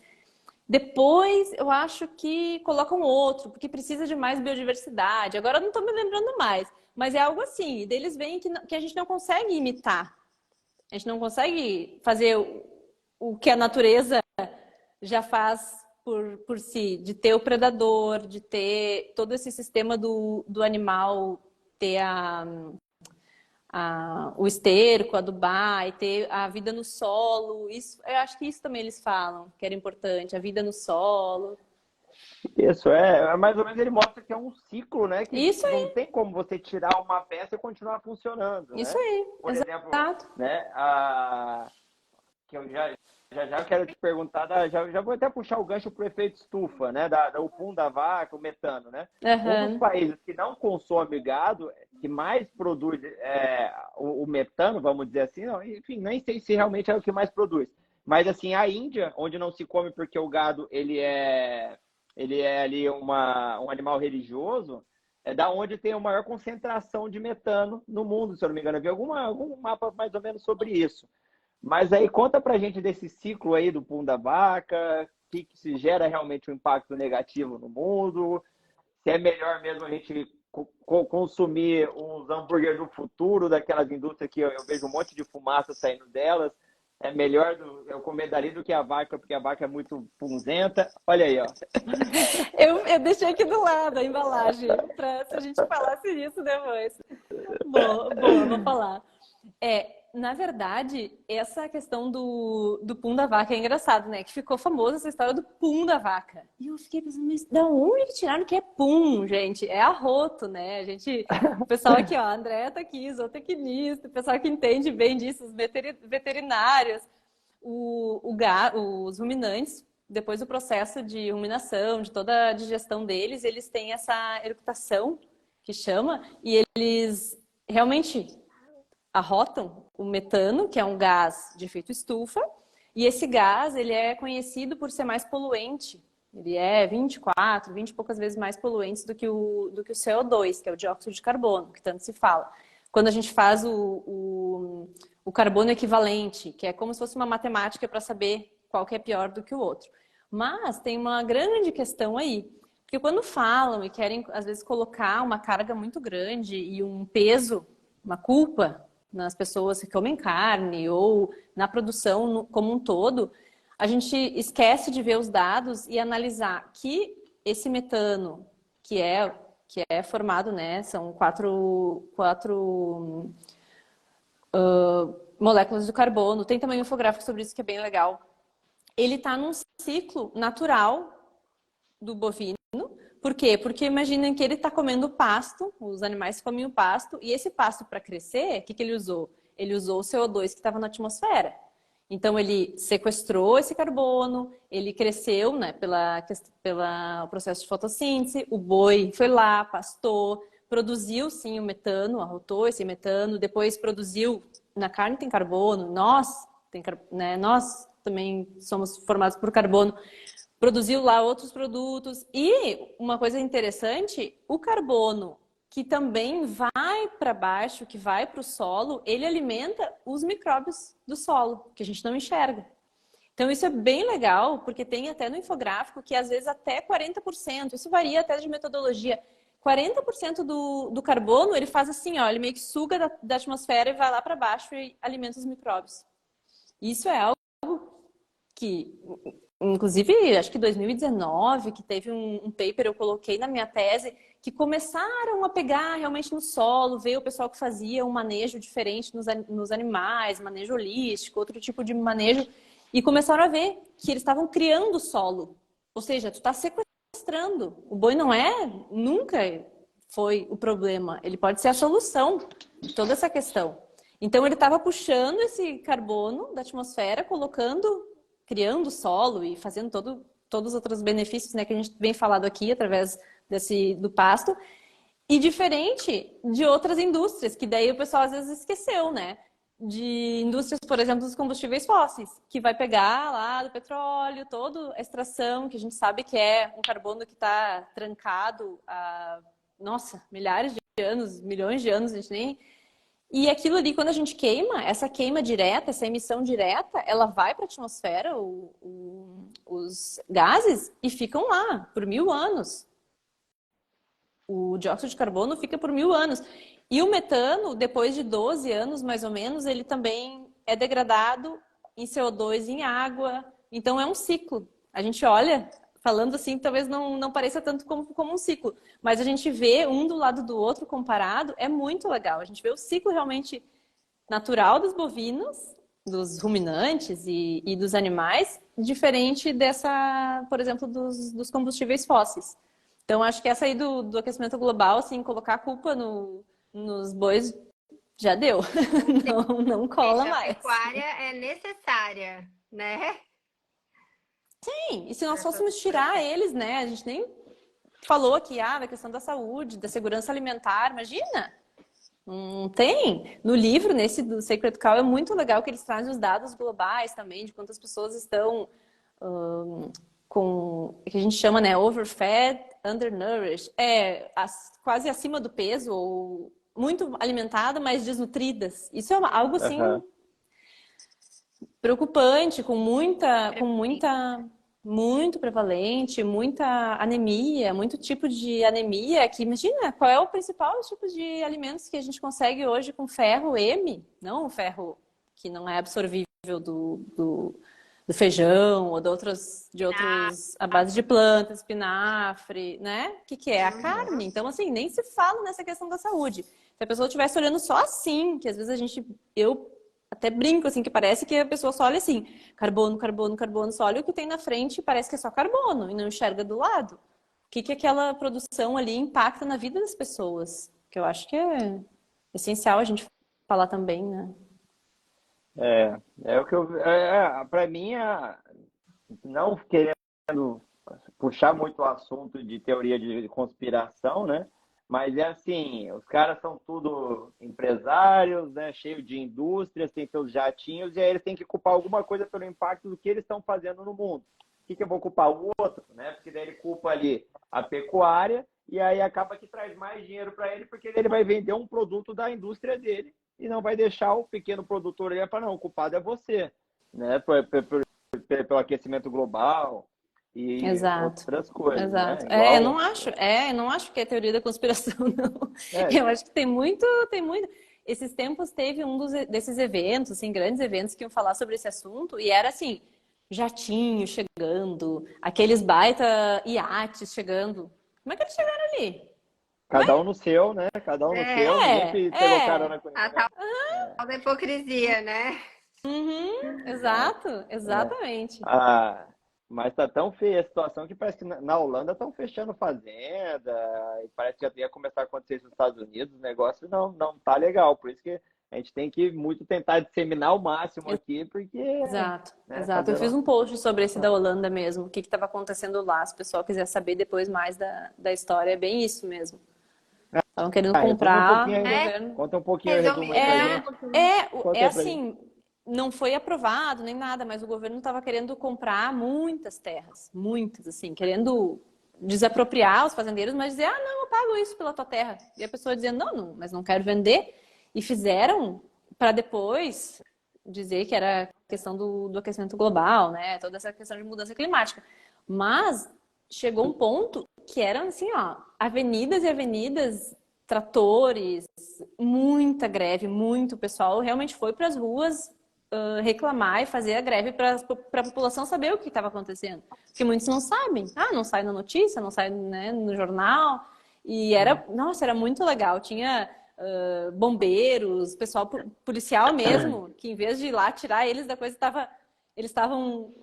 Depois, eu acho que colocam outro, porque precisa de mais biodiversidade. Agora eu não estou me lembrando mais, mas é algo assim. E daí eles veem que a gente não consegue imitar. A gente não consegue fazer o que a natureza já faz por si, de ter o predador, de ter todo esse sistema do animal, ter o esterco, adubar, e ter a vida no solo. Isso, eu acho que isso também eles falam, que era importante, a vida no solo. Isso, mais ou menos ele mostra que é um ciclo, né? Que Isso não aí, tem como você tirar uma peça e continuar funcionando, isso né? aí, Por exemplo, exato. né? Que eu já quero te perguntar, já vou até puxar o gancho para o efeito estufa, né? O pum da vaca, o metano, né? Um dos Uhum. países que não consome gado, que mais produz o metano, vamos dizer assim, não, enfim, nem sei se realmente é o que mais produz. Mas assim, a Índia, onde não se come porque o gado ele é ali um animal religioso, é da onde tem a maior concentração de metano no mundo, se eu não me engano. Eu vi algum mapa mais ou menos sobre isso. Mas aí conta pra gente desse ciclo aí do pum da vaca, que se gera realmente um impacto negativo no mundo, se é melhor mesmo a gente consumir uns hambúrguer do futuro, daquelas indústrias que eu vejo um monte de fumaça saindo delas. É melhor eu comer dali do que a vaca, porque a vaca é muito punzenta. Olha aí, ó. Eu deixei aqui do lado a embalagem, para se a gente falasse isso depois. Boa, vou falar. Na verdade, essa questão do pum da vaca é engraçado, né? Que ficou famosa essa história do pum da vaca. E eu fiquei pensando, mas da onde que tiraram que é pum, gente? É arroto, né? O pessoal aqui, ó, a Andréa tá aqui, zootecnista, o pessoal que entende bem disso, os veterinários, os ruminantes, depois do processo de ruminação, de toda a digestão deles, eles têm essa eructação, que chama, e eles realmente arrotam o metano, que é um gás de efeito estufa, e esse gás ele é conhecido por ser mais poluente. Ele é 20 e poucas vezes mais poluente do que o CO2, que é o dióxido de carbono, que tanto se fala. Quando a gente faz o carbono equivalente, que é como se fosse uma matemática para saber qual que é pior do que o outro. Mas tem uma grande questão aí, porque quando falam e querem, às vezes, colocar uma carga muito grande e um peso, uma culpa nas pessoas que comem carne ou na produção como um todo, a gente esquece de ver os dados e analisar que esse metano, que é formado, né, são quatro moléculas de carbono, tem também um infográfico sobre isso que é bem legal. Ele está num ciclo natural do bovino, Por quê? Porque imaginem que ele está comendo pasto, os animais comem o pasto, e esse pasto para crescer, o que que ele usou? Ele usou o CO2 que estava na atmosfera. Então ele sequestrou esse carbono, ele cresceu, né, pela processo de fotossíntese, o boi foi lá, pastou, produziu sim o metano, arrotou esse metano, depois produziu, na carne tem carbono, né, nós também somos formados por carbono, produziu lá outros produtos. E uma coisa interessante, o carbono que também vai para baixo, que vai para o solo, ele alimenta os micróbios do solo, que a gente não enxerga. Então isso é bem legal, porque tem até no infográfico que às vezes até 40%, isso varia até de metodologia, 40% do carbono ele faz assim, ó, ele meio que suga da atmosfera e vai lá para baixo e alimenta os micróbios. Isso é algo que, inclusive, acho que 2019, que teve um paper, eu coloquei na minha tese, que começaram a pegar realmente no solo, ver o pessoal que fazia um manejo diferente nos animais, manejo holístico, outro tipo de manejo, e começaram a ver que eles estavam criando solo. Ou seja, tu está sequestrando. O boi nunca foi o problema, ele pode ser a solução de toda essa questão. Então ele estava puxando esse carbono da atmosfera, criando solo e fazendo todos os outros benefícios, né, que a gente vem falado aqui através do pasto, e diferente de outras indústrias, que daí o pessoal às vezes esqueceu, né? De indústrias, por exemplo, dos combustíveis fósseis, que vai pegar lá do petróleo, toda a extração, que a gente sabe que é um carbono que está trancado há, nossa, milhares de anos, milhões de anos, a gente nem... E aquilo ali, quando a gente queima, essa queima direta, essa emissão direta, ela vai para a atmosfera, os gases, e ficam lá por 1000 anos. O dióxido de carbono fica por 1000 anos. E o metano, depois de 12 anos, mais ou menos, ele também é degradado em CO2 em água. Então, é um ciclo. A gente olha, falando assim, talvez não pareça tanto como um ciclo. Mas a gente vê um do lado do outro comparado, é muito legal. A gente vê o ciclo realmente natural dos bovinos, dos ruminantes e dos animais, diferente dessa, por exemplo, dos combustíveis fósseis. Então, acho que essa aí do aquecimento global, assim, colocar a culpa nos bois já deu. Não cola mais. A pecuária é necessária, né? Sim, e se nós fôssemos tirar eles, né? A gente nem falou aqui, da questão da saúde, da segurança alimentar, imagina. Não tem. No livro, nesse do Sacred Cow, é muito legal que eles trazem os dados globais também, de quantas pessoas estão com o que a gente chama, né, overfed, undernourished, quase acima do peso, ou muito alimentada, mas desnutridas. Isso é algo assim preocupante, muito prevalente, muita anemia, muito tipo de anemia, que imagina, qual é o principal tipo de alimentos que a gente consegue hoje com ferro M, não o ferro que não é absorvível do feijão ou de outros à base de plantas, espinafre, né? O que é? A carne. Então, assim, nem se fala nessa questão da saúde. Se a pessoa estivesse olhando só assim, que às vezes eu até brinco, assim, que parece que a pessoa só olha assim, carbono, carbono, carbono, só olha o que tem na frente e parece que é só carbono e não enxerga do lado. O que aquela produção ali impacta na vida das pessoas? Que eu acho que é essencial a gente falar também, né? É o que para mim, não querendo puxar muito o assunto de teoria de conspiração, né? Mas é assim, os caras são tudo empresários, né? Cheio de indústrias, tem seus jatinhos, e aí eles têm que culpar alguma coisa pelo impacto do que eles estão fazendo no mundo. O que eu vou culpar? O outro, né? Porque daí ele culpa ali a pecuária, e aí acaba que traz mais dinheiro para ele, porque ele vai vender um produto da indústria dele e não vai deixar o pequeno produtor ali para não, o culpado é você, né? Pelo aquecimento global e outras coisas, exato. né? Eu não acho que é teoria da conspiração, não. Eu acho que tem muito. Esses tempos teve desses eventos, assim, grandes eventos que iam falar sobre esse assunto, e era assim, jatinho chegando, aqueles baita iates chegando. Como é que eles chegaram ali? Cada um no seu, né? Cada um no seu, ninguém pegou carona com a tal da hipocrisia, né? Exato, exatamente. Mas tá tão feia a situação que parece que na Holanda estão fechando fazenda, e parece que já ia começar a acontecer isso nos Estados Unidos, o negócio não tá legal. Por isso que a gente tem que muito tentar disseminar o máximo aqui, porque, Exato, né, exato. Eu fiz um post sobre esse da Holanda mesmo, o que estava acontecendo lá. Se o pessoal quiser saber depois mais da história, é bem isso mesmo. Estavam querendo resume um comprar, pouquinho, o governo. conta um pouquinho, resuma aí pra gente. É Conta aí pra gente. assim, não foi aprovado nem nada, mas o governo estava querendo comprar muitas terras, muitas, assim, querendo desapropriar os fazendeiros, mas dizer, não, eu pago isso pela tua terra. E a pessoa dizendo, não, mas não quero vender. E fizeram para depois dizer que era questão do aquecimento global, né? Toda essa questão de mudança climática. Mas chegou um ponto que eram assim, ó, avenidas e avenidas, tratores, muita greve, muito pessoal realmente foi para as ruas reclamar e fazer a greve para a população saber o que estava acontecendo. Porque muitos não sabem. Não sai na notícia, não sai, né, no jornal. E nossa, era muito legal. Tinha bombeiros, pessoal policial mesmo, que em vez de ir lá tirar eles da coisa, eles estavam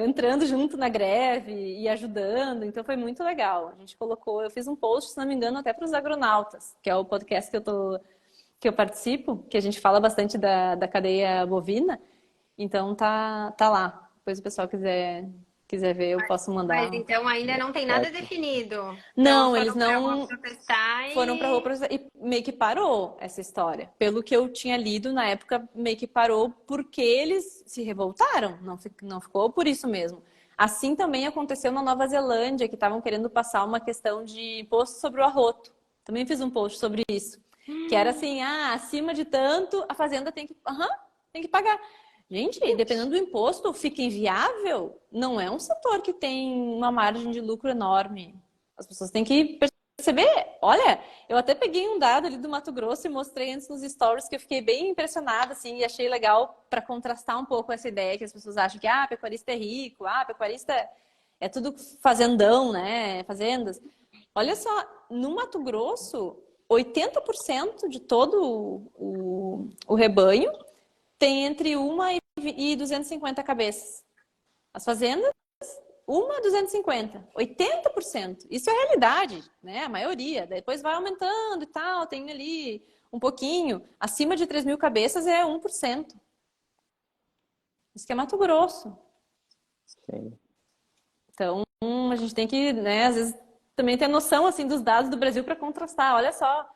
entrando junto na greve e ajudando. Então foi muito legal. A gente colocou, eu fiz um post, se não me engano, até para os Agronautas, que é o podcast que eu participo, que a gente fala bastante da cadeia bovina. Então tá lá. Depois o pessoal quiser ver, eu posso mandar. Mas então ainda não tem nada definido. Não, Então, eles não foram para rua protestar e meio que parou essa história. Pelo que eu tinha lido na época, meio que parou porque eles se revoltaram. Não ficou por isso mesmo. Assim também aconteceu na Nova Zelândia, que estavam querendo passar uma questão de imposto sobre o arroto. Também fiz um post sobre isso. Que era assim, acima de tanto, a fazenda tem que pagar. Gente, dependendo do imposto, fica inviável. Não é um setor que tem uma margem de lucro enorme. As pessoas têm que perceber. Olha, eu até peguei um dado ali do Mato Grosso e mostrei antes nos stories que eu fiquei bem impressionada, assim, e achei legal para contrastar um pouco essa ideia que as pessoas acham que pecuarista é rico, pecuarista é tudo fazendão, né? Fazendas. Olha só, no Mato Grosso, 80% de todo o rebanho tem entre 1 e 250 cabeças. As fazendas, 250. 80%. Isso é a realidade, né? A maioria. Depois vai aumentando e tal, tem ali um pouquinho. Acima de 3.000 cabeças é 1%. Isso que é Mato Grosso. Sim. Então, a gente tem que, né, às vezes, também ter noção, assim, dos dados do Brasil para contrastar. Olha só,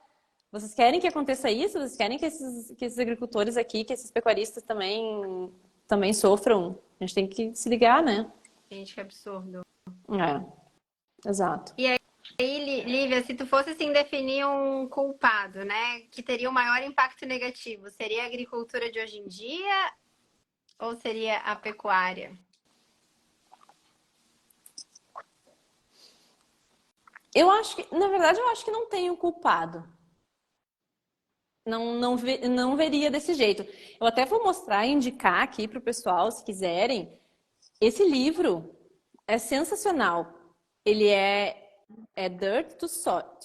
vocês querem que aconteça isso? Vocês querem que esses agricultores aqui, que esses pecuaristas também sofram? A gente tem que se ligar, né? Gente, que absurdo. Exato. E aí, Lívia, se tu fosse assim definir um culpado, né, que teria o maior impacto negativo, seria a agricultura de hoje em dia ou seria a pecuária? Na verdade, eu acho que não tem um culpado. Não veria desse jeito. Eu até vou mostrar e indicar aqui para o pessoal, se quiserem. Esse livro é sensacional. Ele é Dirt to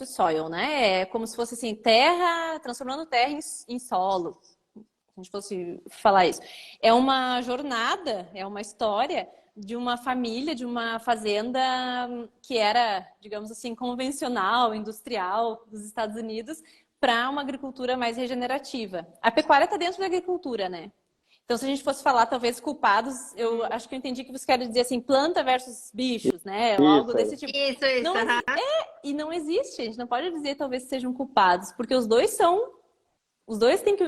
Soil, né? É como se fosse assim, terra, transformando terra em solo. Se a gente fosse falar isso. É uma jornada, é uma história de uma família, de uma fazenda que era, digamos assim, convencional, industrial dos Estados Unidos, para uma agricultura mais regenerativa. A pecuária está dentro da agricultura, né? Então, se a gente fosse falar, talvez, culpados, eu acho que eu entendi que você quer dizer assim, planta versus bichos, né? Ou algo desse tipo. Isso. E não existe, a gente não pode dizer talvez sejam culpados, porque os dois têm que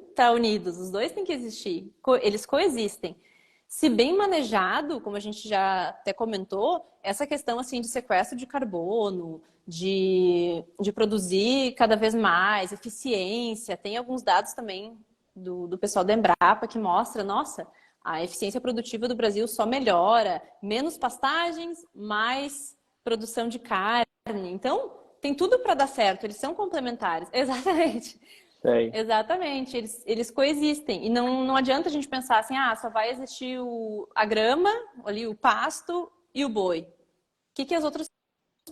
estar unidos, os dois têm que existir, eles coexistem. Se bem manejado, como a gente já até comentou, essa questão assim de sequestro de carbono, de produzir cada vez mais, eficiência, tem alguns dados também do pessoal da Embrapa que mostra, nossa, a eficiência produtiva do Brasil só melhora, menos pastagens, mais produção de carne. Então, tem tudo para dar certo, eles são complementares. Exatamente. Sei. Exatamente, eles coexistem. E não adianta a gente pensar assim, só vai existir a grama, ali, o pasto e o boi. O que as outras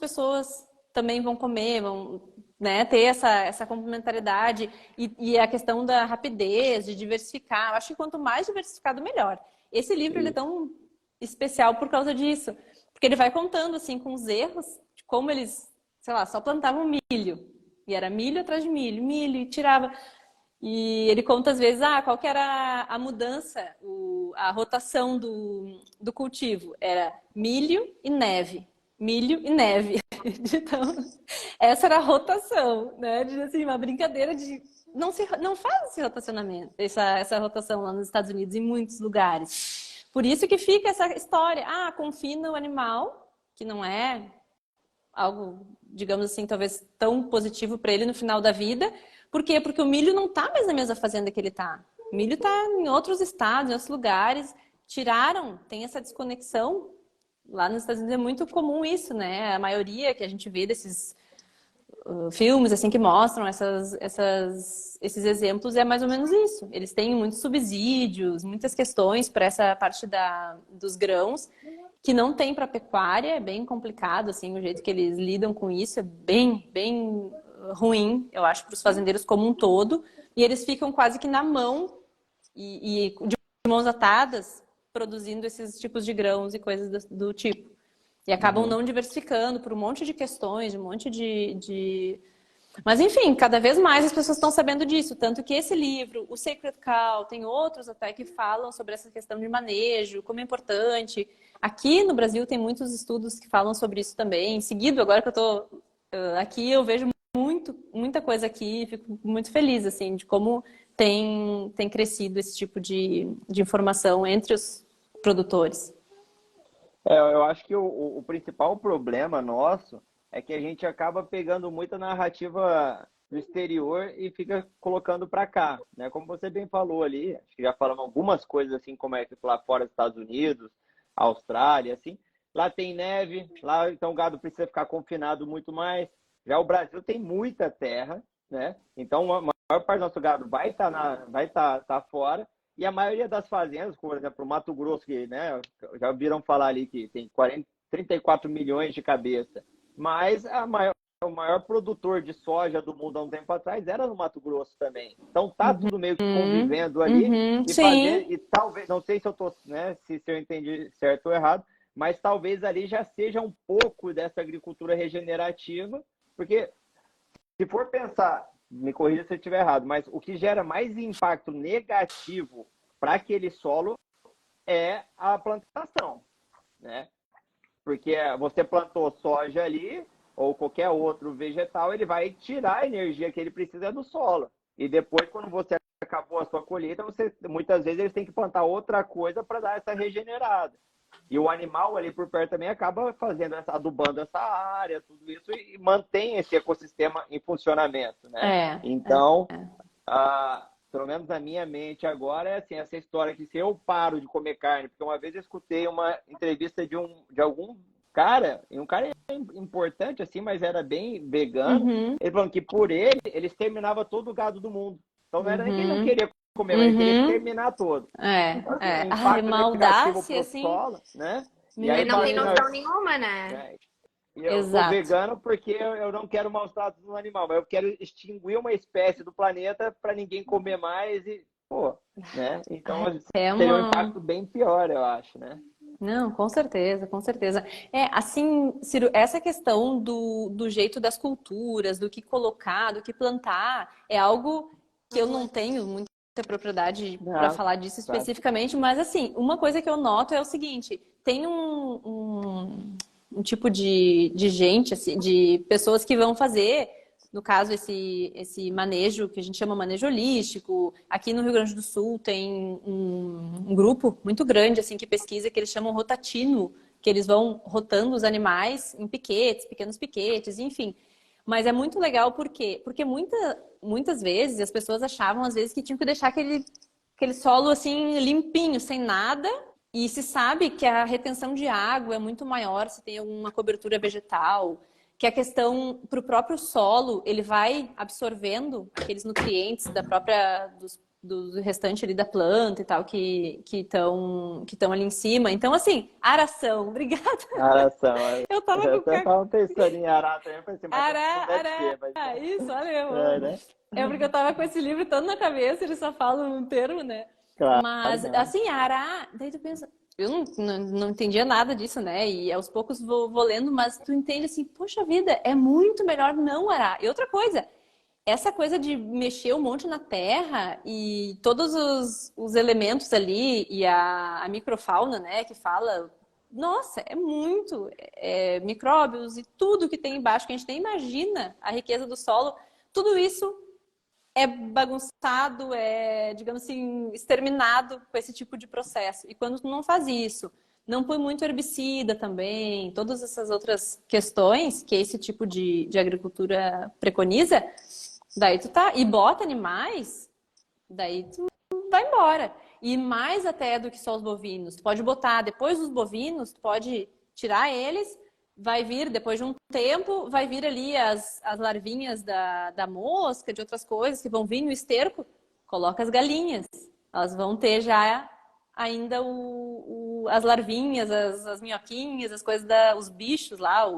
pessoas também vão comer, vão, né, ter essa complementariedade e a questão da rapidez, de diversificar. Eu acho que quanto mais diversificado, melhor. Esse livro ele é tão especial por causa disso. Porque ele vai contando, assim, com os erros, de como eles, sei lá, só plantavam milho. E era milho atrás de milho, e tirava. E ele conta às vezes, qual que era a mudança, a rotação do cultivo. Era milho e neve. Milho e neve. Então, essa era a rotação, né? Assim, uma brincadeira de... Não faz esse rotacionamento, essa rotação lá nos Estados Unidos, em muitos lugares. Por isso que fica essa história. Confina o animal, que não é algo, digamos assim, talvez tão positivo para ele no final da vida. Por quê? Porque o milho não está mais na mesma fazenda que ele está. O milho está em outros estados, em outros lugares. Tem essa desconexão. Lá nos Estados Unidos é muito comum isso, né? A maioria que a gente vê desses filmes assim que mostram esses exemplos é mais ou menos isso. Eles têm muitos subsídios, muitas questões para essa parte dos grãos que não tem para a pecuária. É bem complicado, assim, o jeito que eles lidam com isso é bem, bem ruim, eu acho, para os fazendeiros como um todo. E eles ficam quase que na mão e de mãos atadas produzindo esses tipos de grãos e coisas do tipo. E acabam não diversificando por um monte de questões, um monte de... Mas, enfim, cada vez mais as pessoas estão sabendo disso. Tanto que esse livro, o Sacred Cow, tem outros até que falam sobre essa questão de manejo, como é importante. Aqui no Brasil tem muitos estudos que falam sobre isso também. Em seguida, agora que eu estou aqui, eu vejo muita coisa aqui, fico muito feliz, assim, de como tem crescido esse tipo de informação entre os produtores. Eu acho que o principal problema nosso é que a gente acaba pegando muita narrativa do exterior e fica colocando para cá, né? Como você bem falou ali, acho que já falamos algumas coisas assim, como é que lá fora, Estados Unidos, Austrália, assim, lá tem neve, lá então o gado precisa ficar confinado muito mais. Já o Brasil tem muita terra, né? Então a maior parte do nosso gado vai estar fora. E a maioria das fazendas, por exemplo, o Mato Grosso, que, né, já ouviram falar ali que tem 34 milhões de cabeça, mas o maior produtor de soja do mundo há um tempo atrás era no Mato Grosso também. Então tá tudo meio que convivendo ali e talvez, não sei se eu tô, né, se eu entendi certo ou errado, mas talvez ali já seja um pouco dessa agricultura regenerativa, porque se for pensar, me corrija se eu estiver errado, mas o que gera mais impacto negativo para aquele solo é a plantação, né? Porque você plantou soja ali, ou qualquer outro vegetal, ele vai tirar a energia que ele precisa do solo. E depois, quando você acabou a sua colheita, muitas vezes eles têm que plantar outra coisa para dar essa regenerada. E o animal ali por perto também acaba fazendo adubando essa área, tudo isso, e mantém esse ecossistema em funcionamento, né? Então, pelo menos na minha mente agora, é assim, essa história que se eu paro de comer carne, porque uma vez eu escutei uma entrevista de algum cara, e um cara importante assim, mas era bem vegano, ele falando que por ele, ele exterminava todo o gado do mundo. Então não era nem que ele não queria comer, mas ele queria exterminar todo. Então, assim, impacto negativo pro assim, solo, né? E aí não tem noção nenhuma, né? E eu sou vegano porque eu não quero maus tratos no animal, mas eu quero extinguir uma espécie do planeta para ninguém comer mais e, né? Então seria um impacto bem pior, eu acho, né? Não, com certeza, com certeza. Assim, Ciro, essa questão do jeito das culturas, do que colocar, do que plantar, é algo que eu não tenho muita propriedade para falar disso especificamente, mas assim, uma coisa que eu noto é o seguinte, tem um tipo de gente, assim, de pessoas que vão fazer, no caso, esse manejo, que a gente chama manejo holístico. Aqui no Rio Grande do Sul tem um grupo muito grande, assim, que pesquisa, que eles chamam rotatino, que eles vão rotando os animais em piquetes, pequenos piquetes, enfim. Mas é muito legal, por quê? Porque muitas vezes as pessoas achavam, às vezes, que tinham que deixar aquele solo, assim, limpinho, sem nada. E se sabe que a retenção de água é muito maior se tem alguma cobertura vegetal, que a questão para o próprio solo, ele vai absorvendo aqueles nutrientes do restante ali da planta e tal, que estão ali em cima. Então, assim, aração, obrigada. Aração. Eu tava pensando em arar também, pensei, mas isso, valeu. Né? É porque eu tava com esse livro todo na cabeça, eles só falam um termo, né? Claro, mas, assim, arar, daí tu pensa, eu não entendia nada disso, né? E aos poucos vou lendo, mas tu entende assim, poxa vida, é muito melhor não arar. E outra coisa, essa coisa de mexer um monte na terra e todos os elementos ali e a microfauna, né, que fala, nossa, é muito micróbios e tudo que tem embaixo, que a gente nem imagina a riqueza do solo, tudo isso é bagunçado, digamos assim, exterminado com esse tipo de processo. E quando tu não faz isso, não põe muito herbicida também, todas essas outras questões que esse tipo de agricultura preconiza, daí tu tá. E bota animais, daí tu vai embora. E mais até do que só os bovinos. Tu pode botar, depois dos bovinos, tu pode tirar eles, vai vir, depois de um tempo, vai vir ali as larvinhas da mosca, de outras coisas que vão vir no esterco, coloca as galinhas. Elas vão ter já ainda as larvinhas, as minhoquinhas, as coisas, os bichos lá,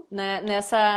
né,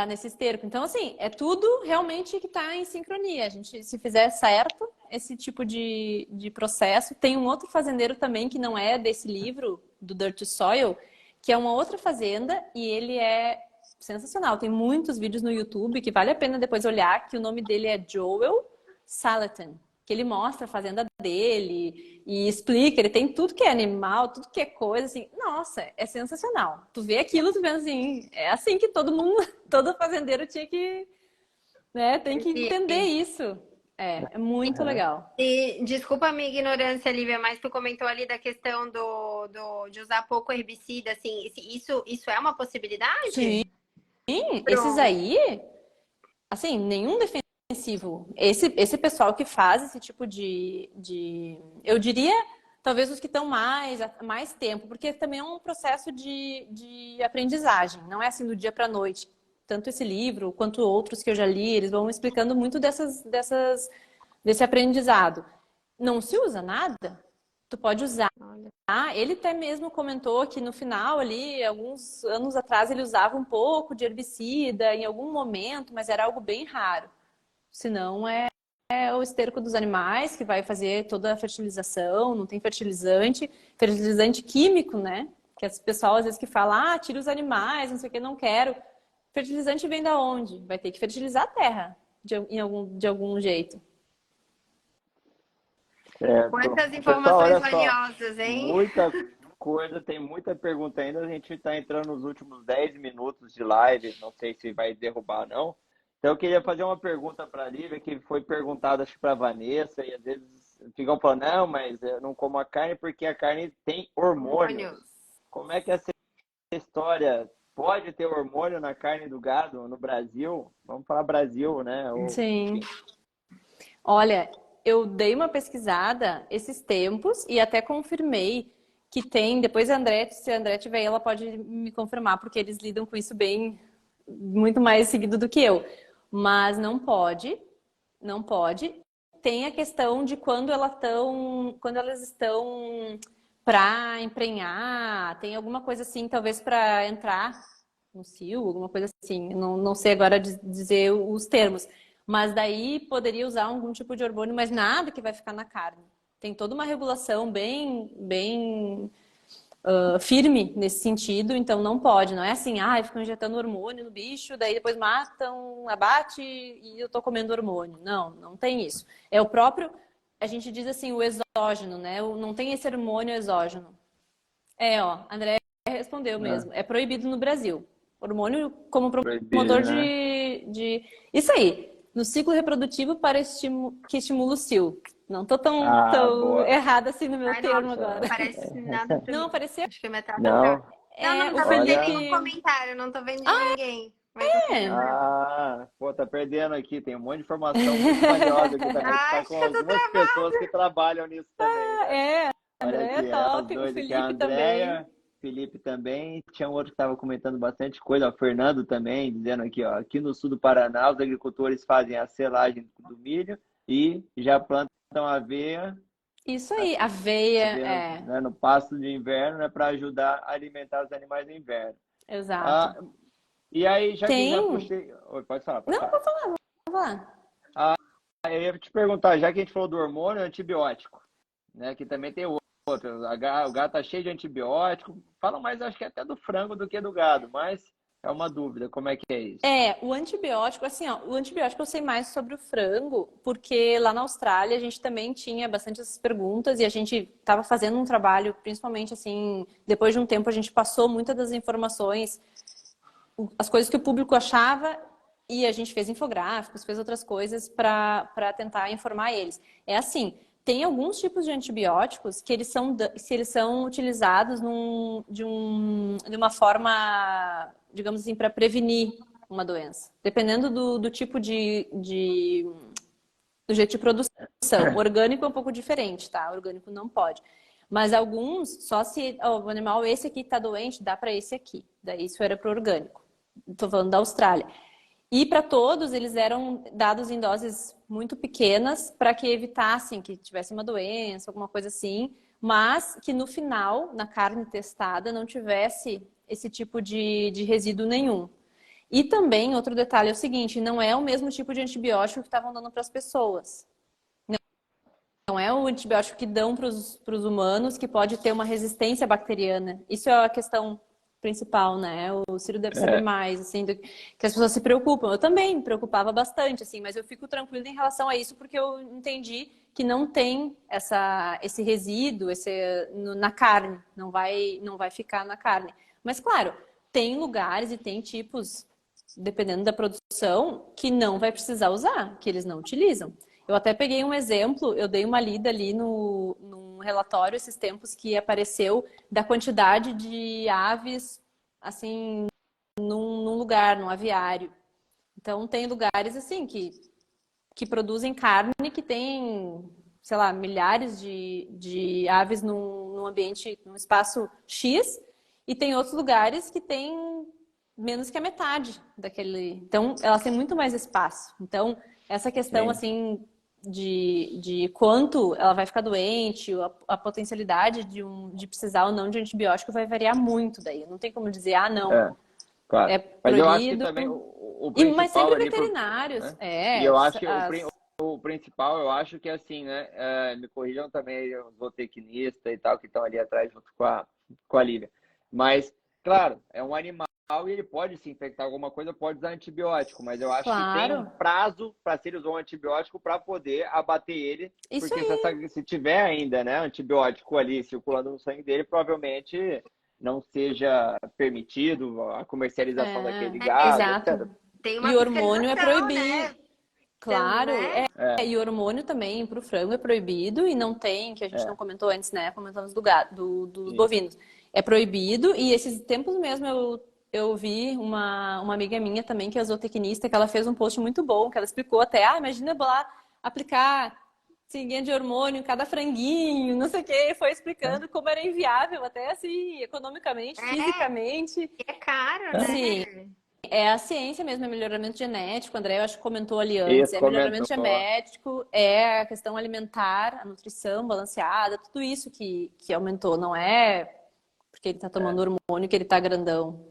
nesse esterco. Então, assim, é tudo realmente que está em sincronia. A gente, se fizer certo esse tipo de processo. Tem um outro fazendeiro também que não é desse livro, do Dirt to Soil, que é uma outra fazenda e ele é sensacional. Tem muitos vídeos no YouTube que vale a pena depois olhar, que o nome dele é Joel Salatin, que ele mostra a fazenda dele e explica, ele tem tudo que é animal, tudo que é coisa, assim, nossa, é sensacional. Tu vê aquilo, tu vê assim, é assim que todo mundo, todo fazendeiro tinha que, né, tem que entender isso. É muito legal. E desculpa a minha ignorância, Lívia, mas tu comentou ali da questão de usar pouco herbicida, assim, isso é uma possibilidade? Sim, esses Pronto. aí, assim, nenhum defensivo. Esse pessoal que faz esse tipo eu diria, talvez os que estão mais tempo, porque também é um processo de aprendizagem, não é assim do dia para a noite. Tanto esse livro quanto outros que eu já li, eles vão explicando muito desse aprendizado. Não se usa nada, tu pode usar. Ele até mesmo comentou que no final ali, alguns anos atrás, ele usava um pouco de herbicida em algum momento, mas era algo bem raro. Senão é o esterco dos animais que vai fazer toda a fertilização, não tem fertilizante químico, né? Que as pessoas às vezes que falam, tira os animais, não sei o que, não quero. Fertilizante vem da onde? Vai ter que fertilizar a terra de algum jeito. Certo. Quantas Pessoal, informações olha só, valiosas, hein? muita coisa, tem muita pergunta ainda. A gente está entrando nos últimos 10 minutos de live, não sei se vai derrubar não. Então eu queria fazer uma pergunta para a Lívia, que foi perguntada acho que para a Vanessa, e às vezes ficam falando, não, mas eu não como a carne porque a carne tem hormônios. Como é que essa história pode ter hormônio na carne do gado no Brasil? Vamos falar Brasil, né? Sim. Olha, eu dei uma pesquisada esses tempos e até confirmei que tem. Depois se a André tiver, ela pode me confirmar, porque eles lidam com isso bem, muito mais seguido do que eu. Mas não pode. Tem a questão de quando elas estão para emprenhar, tem alguma coisa assim, talvez para entrar no cio, alguma coisa assim. Não sei agora dizer os termos. Mas daí poderia usar algum tipo de hormônio, mas nada que vai ficar na carne. Tem toda uma regulação bem firme nesse sentido, então não pode. Não é assim, ficam injetando hormônio no bicho, daí depois matam, abate e eu tô comendo hormônio. Não tem isso. É o próprio, a gente diz assim, o exógeno, né? Não tem esse hormônio exógeno. André respondeu mesmo. É proibido no Brasil. Hormônio como promotor de... Isso aí. No ciclo reprodutivo que estimula o cio. Não tô tão errada assim no meu termo agora. Não parece nada. Não apareceu? Acho que é metade. Não. Não tô vendo nenhum comentário, não tô vendo de ninguém. Pô, tá perdendo aqui, tem um monte de informação muito valiosa aqui também. Tá com algumas pessoas que trabalham nisso também. Né? André é top, o Felipe também. Felipe também, tinha um outro que estava comentando bastante coisa, o Fernando também, dizendo aqui, aqui no sul do Paraná, os agricultores fazem a selagem do milho e já plantam aveia. Isso aí, aveia, né, no pasto de inverno, né, para ajudar a alimentar os animais no inverno. Exato. E aí, já que já puxei... Oi, pode falar. Pode falar. Eu ia te perguntar, já que a gente falou do hormônio, antibiótico, né, que também tem O gado tá cheio de antibiótico. Falam mais, acho que até do frango do que do gado, mas é uma dúvida, como é que é isso? O antibiótico, assim, ó, o antibiótico eu sei mais sobre o frango, porque lá na Austrália a gente também tinha bastante essas perguntas e a gente estava fazendo um trabalho, principalmente assim, depois de um tempo a gente passou muitas das informações, as coisas que o público achava e a gente fez infográficos, fez outras coisas para tentar informar eles. É assim, tem alguns tipos de antibióticos que se eles são utilizados de uma forma, digamos assim, para prevenir uma doença. Dependendo do tipo do jeito de produção. O orgânico é um pouco diferente, tá? O orgânico não pode. Mas alguns, só se o animal, esse aqui tá doente, dá para esse aqui. Daí isso era para o orgânico. Estou falando da Austrália. E para todos, eles eram dados em doses muito pequenas para que evitassem que tivesse uma doença, alguma coisa assim, mas que no final, na carne testada, não tivesse esse tipo de resíduo nenhum. E também, outro detalhe é o seguinte, não é o mesmo tipo de antibiótico que estavam dando para as pessoas. Não é o antibiótico que dão para os humanos que pode ter uma resistência bacteriana. Isso é a questão principal, né? O Ciro deve saber mais, assim, que as pessoas se preocupam. Eu também me preocupava bastante, assim, mas eu fico tranquila em relação a isso porque eu entendi que não tem esse resíduo na carne, não vai ficar na carne. Mas, claro, tem lugares e tem tipos, dependendo da produção, que não vai precisar usar, que eles não utilizam. Eu até peguei um exemplo, eu dei uma lida ali num relatório esses tempos que apareceu da quantidade de aves, assim, num lugar, num aviário. Então, tem lugares, assim, que produzem carne que tem, sei lá, milhares de aves num ambiente, num espaço X, e tem outros lugares que tem menos que a metade daquele. Então, elas têm muito mais espaço. Então, essa questão, assim, de quanto ela vai ficar doente, a potencialidade de precisar ou não de antibiótico vai variar muito daí. Não tem como dizer, não, claro. é Mas eu acho que proibido. também o principal Mas sempre ali veterinários. e eu acho que o principal, eu acho que é assim, né? Me corrijam também os zootecnistas e tal, que estão ali atrás junto com a Lívia. Mas, claro, é um animal e ele pode se infectar alguma coisa, pode usar antibiótico, mas eu acho que tem um prazo para se ele usar um antibiótico para poder abater ele, Isso porque se tiver ainda, né, antibiótico ali circulando no sangue dele, provavelmente não seja permitido a comercialização daquele gado, exato. etc. Tem uma E hormônio é proibido. né? Claro, e hormônio também para o frango é proibido e não tem, que a gente não comentou antes, né? Comentamos do gado, dos bovinos. É proibido e esses tempos mesmo eu vi uma amiga minha também, que é zootecnista, que ela fez um post muito bom, que ela explicou até, imagina lá aplicar seguinha de hormônio em cada franguinho, não sei o quê, foi explicando como era inviável, até assim, economicamente, fisicamente. É caro, assim, né? É a ciência mesmo, é melhoramento genético. O André, eu acho que comentou ali antes. É melhoramento genético, é a questão alimentar, a nutrição balanceada, tudo isso que aumentou. Não é porque ele tá tomando hormônio que ele tá grandão.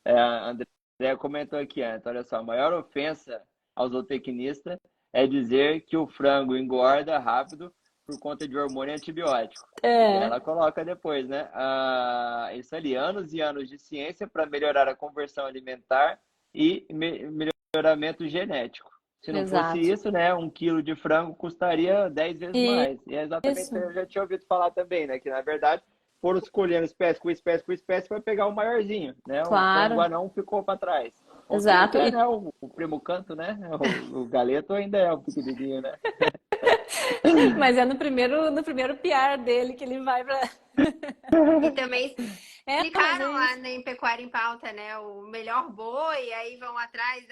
A André comentou aqui antes, olha só, a maior ofensa ao zootecnista é dizer que o frango engorda rápido por conta de hormônio e antibiótico. E ela coloca depois, né? Isso ali, anos e anos de ciência para melhorar a conversão alimentar e melhoramento genético. Se não fosse isso, né? 1 quilo de frango custaria 10 vezes mais. E é exatamente isso que eu já tinha ouvido falar também, né? Que na verdade foram escolhendo espécie com espécie com espécie para pegar o maiorzinho, né? Claro. O frango anão ficou para trás. Exato. Até, né, o primo canto, né? O galeto ainda é o pequenininho, né? Mas é no primeiro piar dele que ele vai pra... E também explicaram lá em Pecuária em Pauta, né? O melhor boi, aí vão atrás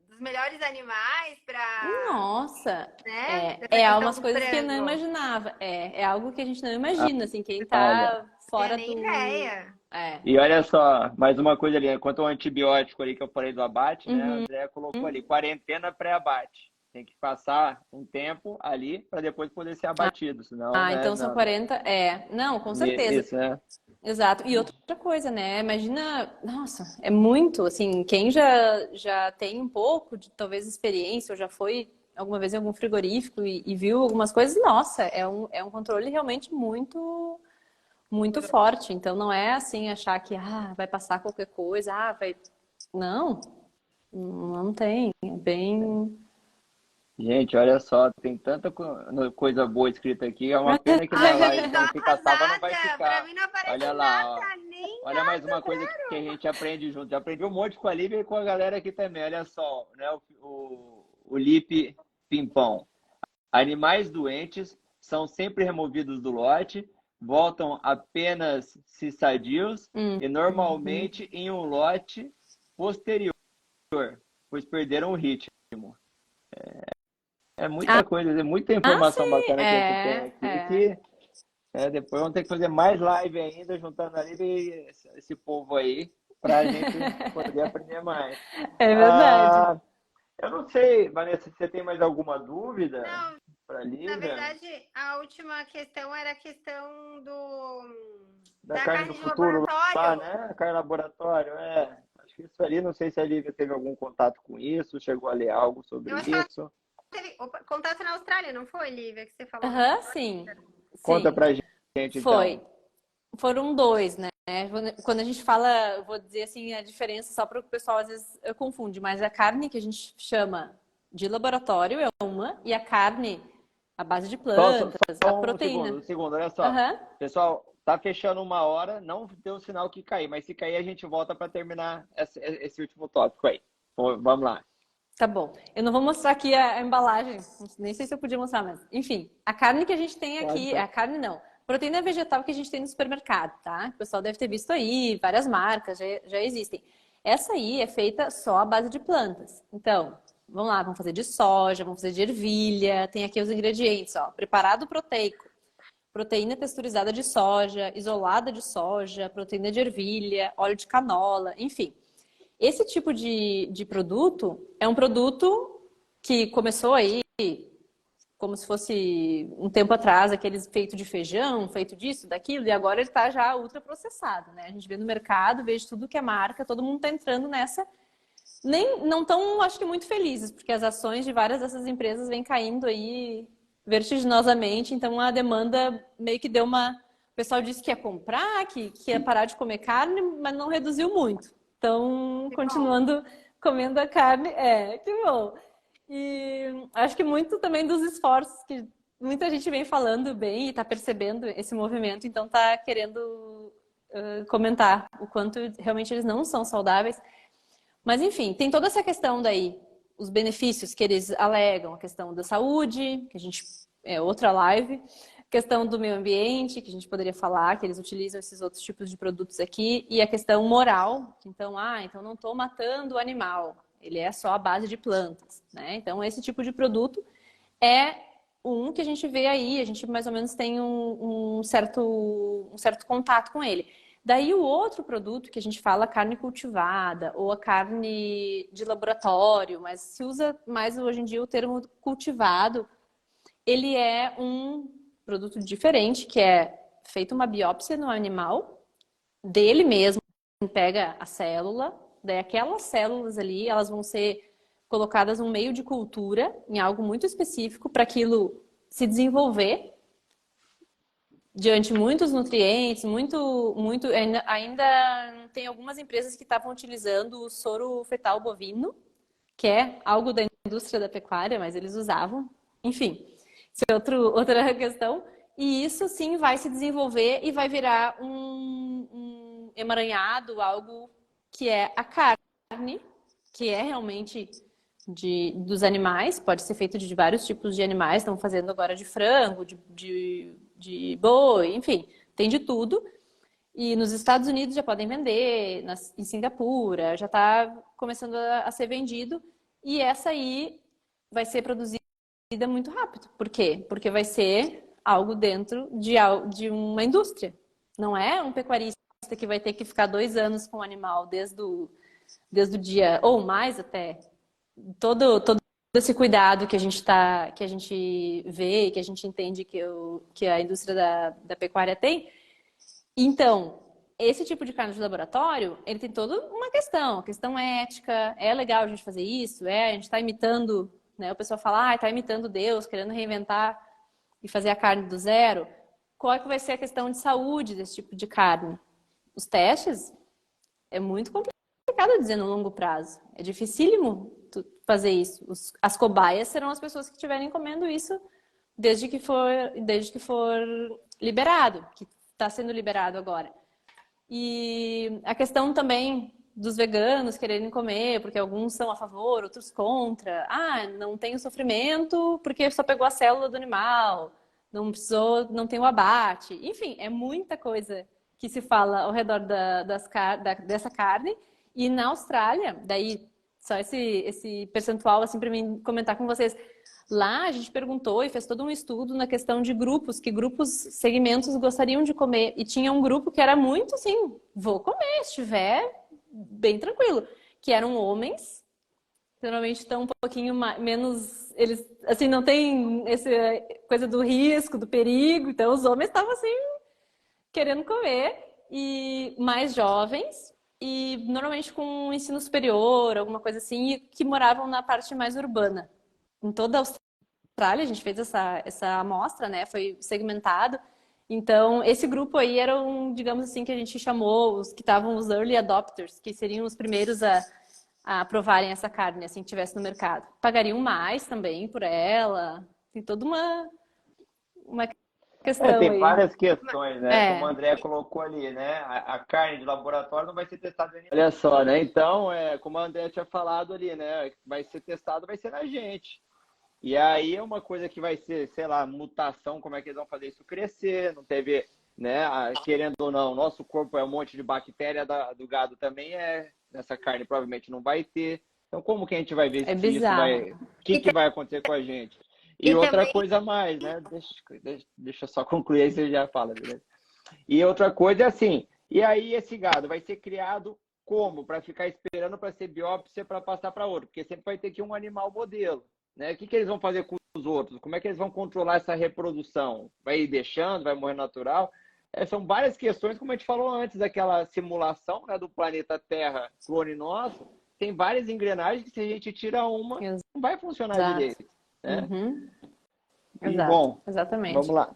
dos melhores animais para... Nossa! Né? É umas coisas que eu não imaginava. É algo que a gente não imagina, assim, quem tá fora do... ideia. E olha só, mais uma coisa ali, quanto ao antibiótico ali que eu falei do abate, né? A André colocou ali, quarentena pré-abate. Tem que passar um tempo ali para depois poder ser abatido, senão... então são 40... Não, com certeza. Isso, né? Exato. E outra coisa, né? Imagina... Nossa, é muito, assim, quem já tem um pouco de, talvez, experiência ou já foi alguma vez em algum frigorífico e viu algumas coisas, nossa, é um controle realmente muito, muito forte. Então não é assim achar que vai passar qualquer coisa, vai. Não, não tem. É bem. Gente, olha só, tem tanta coisa boa escrita aqui. É uma pena que na Ai, live tô não fica salva, não vai arrasada. Pra ficar. mim não aparece Olha lá, ó. nada, nem Olha mais nada, uma coisa que a gente aprende junto. Já aprendi um monte com a Lívia e com a galera aqui também. Olha só, né? O Lipe Pimpão. Animais doentes são sempre removidos do lote, voltam apenas se sadios e Uhum. normalmente em um lote posterior, pois perderam o ritmo. É muita coisa, é muita Sim, informação bacana que a gente tem aqui é. que depois vamos ter que fazer mais live ainda, juntando ali esse povo aí, para a gente poder aprender mais. É verdade. Ah, eu não sei, Vanessa, se você tem mais alguma dúvida não. para a Na Lívia? verdade, a última questão era a questão Da da carne do carne de futuro lá, laboratório. né? A carne laboratório, Acho que isso ali, não sei se a Lívia teve algum contato com isso, chegou a ler algo Eu sobre acho que ela isso. teve contato na Austrália, não foi, Lívia, que você falou no Aham, episódio? sim. Conta Sim. pra gente, Foi. então. Foram dois, né? Quando a gente fala, eu vou dizer assim, a diferença, só para o pessoal às vezes confunde, mas a carne que a gente chama de laboratório é uma, e a carne à base de plantas, a Só proteína. um segundo, olha só. Aham. Pessoal, tá fechando 1 hora, não deu sinal que cair, mas se cair a gente volta para terminar esse último tópico aí. Vamos lá. Tá bom. Eu não vou mostrar aqui a embalagem, nem sei se eu podia mostrar, mas enfim, a carne que a gente tem Pode, aqui, pode. a carne não, proteína vegetal que a gente tem no supermercado, tá? O pessoal deve ter visto aí, várias marcas já existem. Essa aí é feita só à base de plantas. Então, vamos lá, vamos fazer de soja, vamos fazer de ervilha, tem aqui os ingredientes, ó, preparado proteico, proteína texturizada de soja, isolada de soja, proteína de ervilha, óleo de canola, enfim. Esse tipo de produto é um produto que começou aí como se fosse um tempo atrás, aqueles feito de feijão, feito disso, daquilo, e agora ele está já ultraprocessado, né? A gente vê no mercado, vê de tudo que é marca, todo mundo está entrando nessa. Nem, não estão, acho que, muito felizes, porque as ações de várias dessas empresas vêm caindo aí vertiginosamente, então a demanda meio que deu uma. O pessoal disse que ia comprar, que ia parar de comer carne, mas não reduziu muito. Então, Que bom. continuando comendo a carne, que bom. E acho que muito também dos esforços que muita gente vem falando bem e está percebendo esse movimento, então está querendo comentar o quanto realmente eles não são saudáveis. Mas enfim, tem toda essa questão daí, os benefícios que eles alegam, a questão da saúde, que a gente é outra live, questão do meio ambiente, que a gente poderia falar, que eles utilizam esses outros tipos de produtos aqui, e a questão moral, então, então não estou matando o animal, ele é só a base de plantas, né? Então, esse tipo de produto é um que a gente vê aí, a gente mais ou menos tem um certo contato com ele. Daí o outro produto que a gente fala, carne cultivada ou a carne de laboratório, mas se usa mais hoje em dia o termo cultivado, ele é um produto diferente, que é feita uma biópsia no animal, dele mesmo, pega a célula, daí aquelas células ali, elas vão ser colocadas num meio de cultura, em algo muito específico, para aquilo se desenvolver diante de muitos nutrientes, muito ainda tem algumas empresas que estavam utilizando o soro fetal bovino, que é algo da indústria da pecuária, mas eles usavam. Enfim, isso é outra questão. E isso sim vai se desenvolver e vai virar um emaranhado, algo que é a carne, que é realmente dos animais, pode ser feito de vários tipos de animais, estão fazendo agora de frango, de boi, enfim, tem de tudo. E nos Estados Unidos já podem vender, em Singapura, já está começando a ser vendido. E essa aí vai ser produzida muito rápido. Por quê? Porque vai ser algo dentro de uma indústria. Não é um pecuarista que vai ter que ficar 2 anos com o animal desde o dia, ou mais até, todo esse cuidado que a gente vê, que a gente entende que a indústria da pecuária tem. Então, esse tipo de carne de laboratório, ele tem toda uma questão, a questão ética, é legal a gente fazer isso, a gente está imitando né? O pessoal fala, tá imitando Deus, querendo reinventar e fazer a carne do zero. Qual é que vai ser a questão de saúde desse tipo de carne? Os testes é muito complicado dizer no longo prazo. É dificílimo fazer isso. As cobaias serão as pessoas que estiverem comendo isso desde que for liberado, que está sendo liberado agora. E a questão também dos veganos quererem comer, porque alguns são a favor, outros contra. Não tem o sofrimento porque só pegou a célula do animal, não precisou, não tem o abate. Enfim, é muita coisa que se fala ao redor dessa carne. E na Austrália, daí só esse percentual assim para mim comentar com vocês. Lá a gente perguntou e fez todo um estudo na questão de grupos, que grupos, segmentos gostariam de comer. E tinha um grupo que era muito assim, vou comer, se estiver bem tranquilo. Que eram homens, geralmente estão um pouquinho menos, eles assim, não tem essa coisa do risco, do perigo. Então os homens estavam assim, querendo comer, e mais jovens, e normalmente com um ensino superior, alguma coisa assim, e que moravam na parte mais urbana. Em toda a Austrália, a gente fez essa amostra, né? Foi segmentado. Então, esse grupo aí era digamos assim, que a gente chamou os que estavam os early adopters, que seriam os primeiros a provarem essa carne, assim, que tivesse no mercado. Pagariam mais também por ela. Tem toda uma questão tem aí. várias questões, né? Como o É, André colocou ali, né? A carne de laboratório não vai ser testada em animais. Olha só, né? Então, como a André tinha falado ali, né? Vai ser testado, vai ser na gente. E aí é uma coisa que vai ser, sei lá, mutação, como é que eles vão fazer isso crescer, não teve, né? Querendo ou não, nosso corpo é um monte de bactéria, do gado também nessa carne provavelmente não vai ter. Então, como que a gente vai ver é se isso bizarro. o que vai acontecer com a gente? E E outra também, coisa a mais, né? Deixa eu só concluir, aí você já fala, beleza? E outra coisa é assim, e aí esse gado vai ser criado como? Para ficar esperando para ser biópsia para passar para outro? Porque sempre vai ter que um animal modelo, né? O que eles vão fazer com os outros? Como é que eles vão controlar essa reprodução? Vai ir deixando, vai morrer natural? São várias questões, como a gente falou antes, daquela simulação, né, do planeta Terra, clone nosso, tem várias engrenagens que se a gente tira uma, não vai funcionar direito, né? Uhum. E, Exato, bom, exatamente. vamos lá.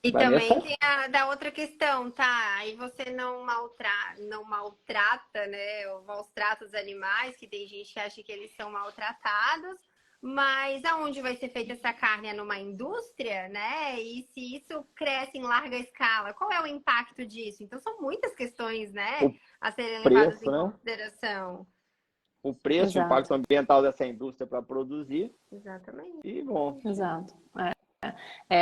e também Vanessa? tem a da outra questão, tá? Aí você não maltrata, né? Ou maus trata os animais, que tem gente que acha que eles são maltratados, mas aonde vai ser feita essa carne? É numa indústria, né? E se isso cresce em larga escala, qual é o impacto disso? Então são muitas questões, né? O A serem levadas preço, em né? consideração. O preço, o Exato, impacto ambiental dessa indústria para produzir. Exatamente. E, bom, exato.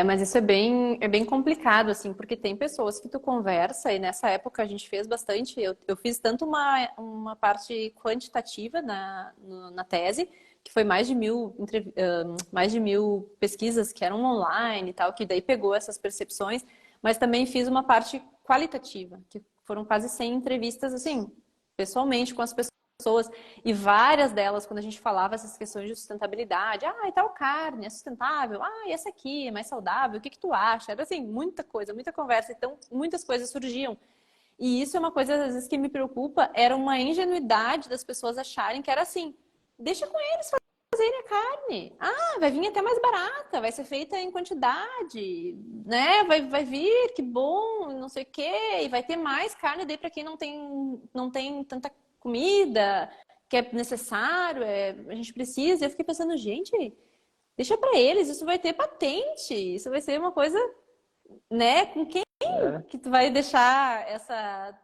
Mas isso é bem complicado, assim, porque tem pessoas que tu conversa, e nessa época a gente fez bastante, eu fiz tanto uma parte quantitativa na tese, que foi mais de 1.000 pesquisas que eram online e tal, que daí pegou essas percepções, mas também fiz uma parte qualitativa, que foram quase 100 entrevistas, assim, pessoalmente com as pessoas, e várias delas, quando a gente falava essas questões de sustentabilidade, e tal carne é sustentável, e essa aqui é mais saudável, o que tu acha? Era assim, muita coisa, muita conversa, então muitas coisas surgiam. E isso é uma coisa, às vezes, que me preocupa, era uma ingenuidade das pessoas acharem que era assim, deixa com eles fazerem a carne. Vai vir até mais barata, vai ser feita em quantidade, né? Vai vir, que bom, não sei o quê, e vai ter mais carne daí para quem não tem tanta comida que é necessário, a gente precisa. Eu fiquei pensando, gente, deixa para eles, isso vai ter patente, isso vai ser uma coisa, né? Com quem que tu vai deixar essa,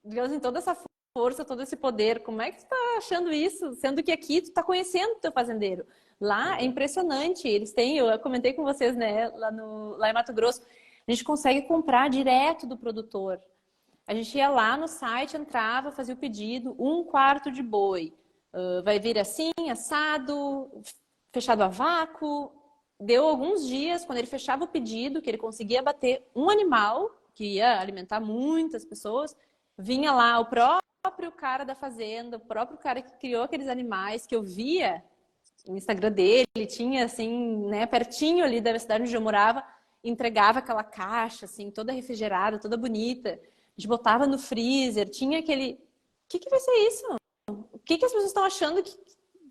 digamos assim, toda essa força, todo esse poder? Como é que tu tá achando isso? Sendo que aqui tu tá conhecendo o teu fazendeiro. Lá é impressionante, eles têm, eu comentei com vocês, né, lá em Mato Grosso, a gente consegue comprar direto do produtor. A gente ia lá no site, entrava, fazia o pedido, 1/4 de boi. Vai vir assim, assado, fechado a vácuo. Deu alguns dias, quando ele fechava o pedido, que ele conseguia bater um animal, que ia alimentar muitas pessoas, vinha lá o próprio cara da fazenda, o próprio cara que criou aqueles animais, que eu via no Instagram dele, ele tinha assim, né, pertinho ali da cidade onde eu morava, entregava aquela caixa, assim, toda refrigerada, toda bonita. A gente botava no freezer, tinha aquele... O que vai ser isso? O que as pessoas estão achando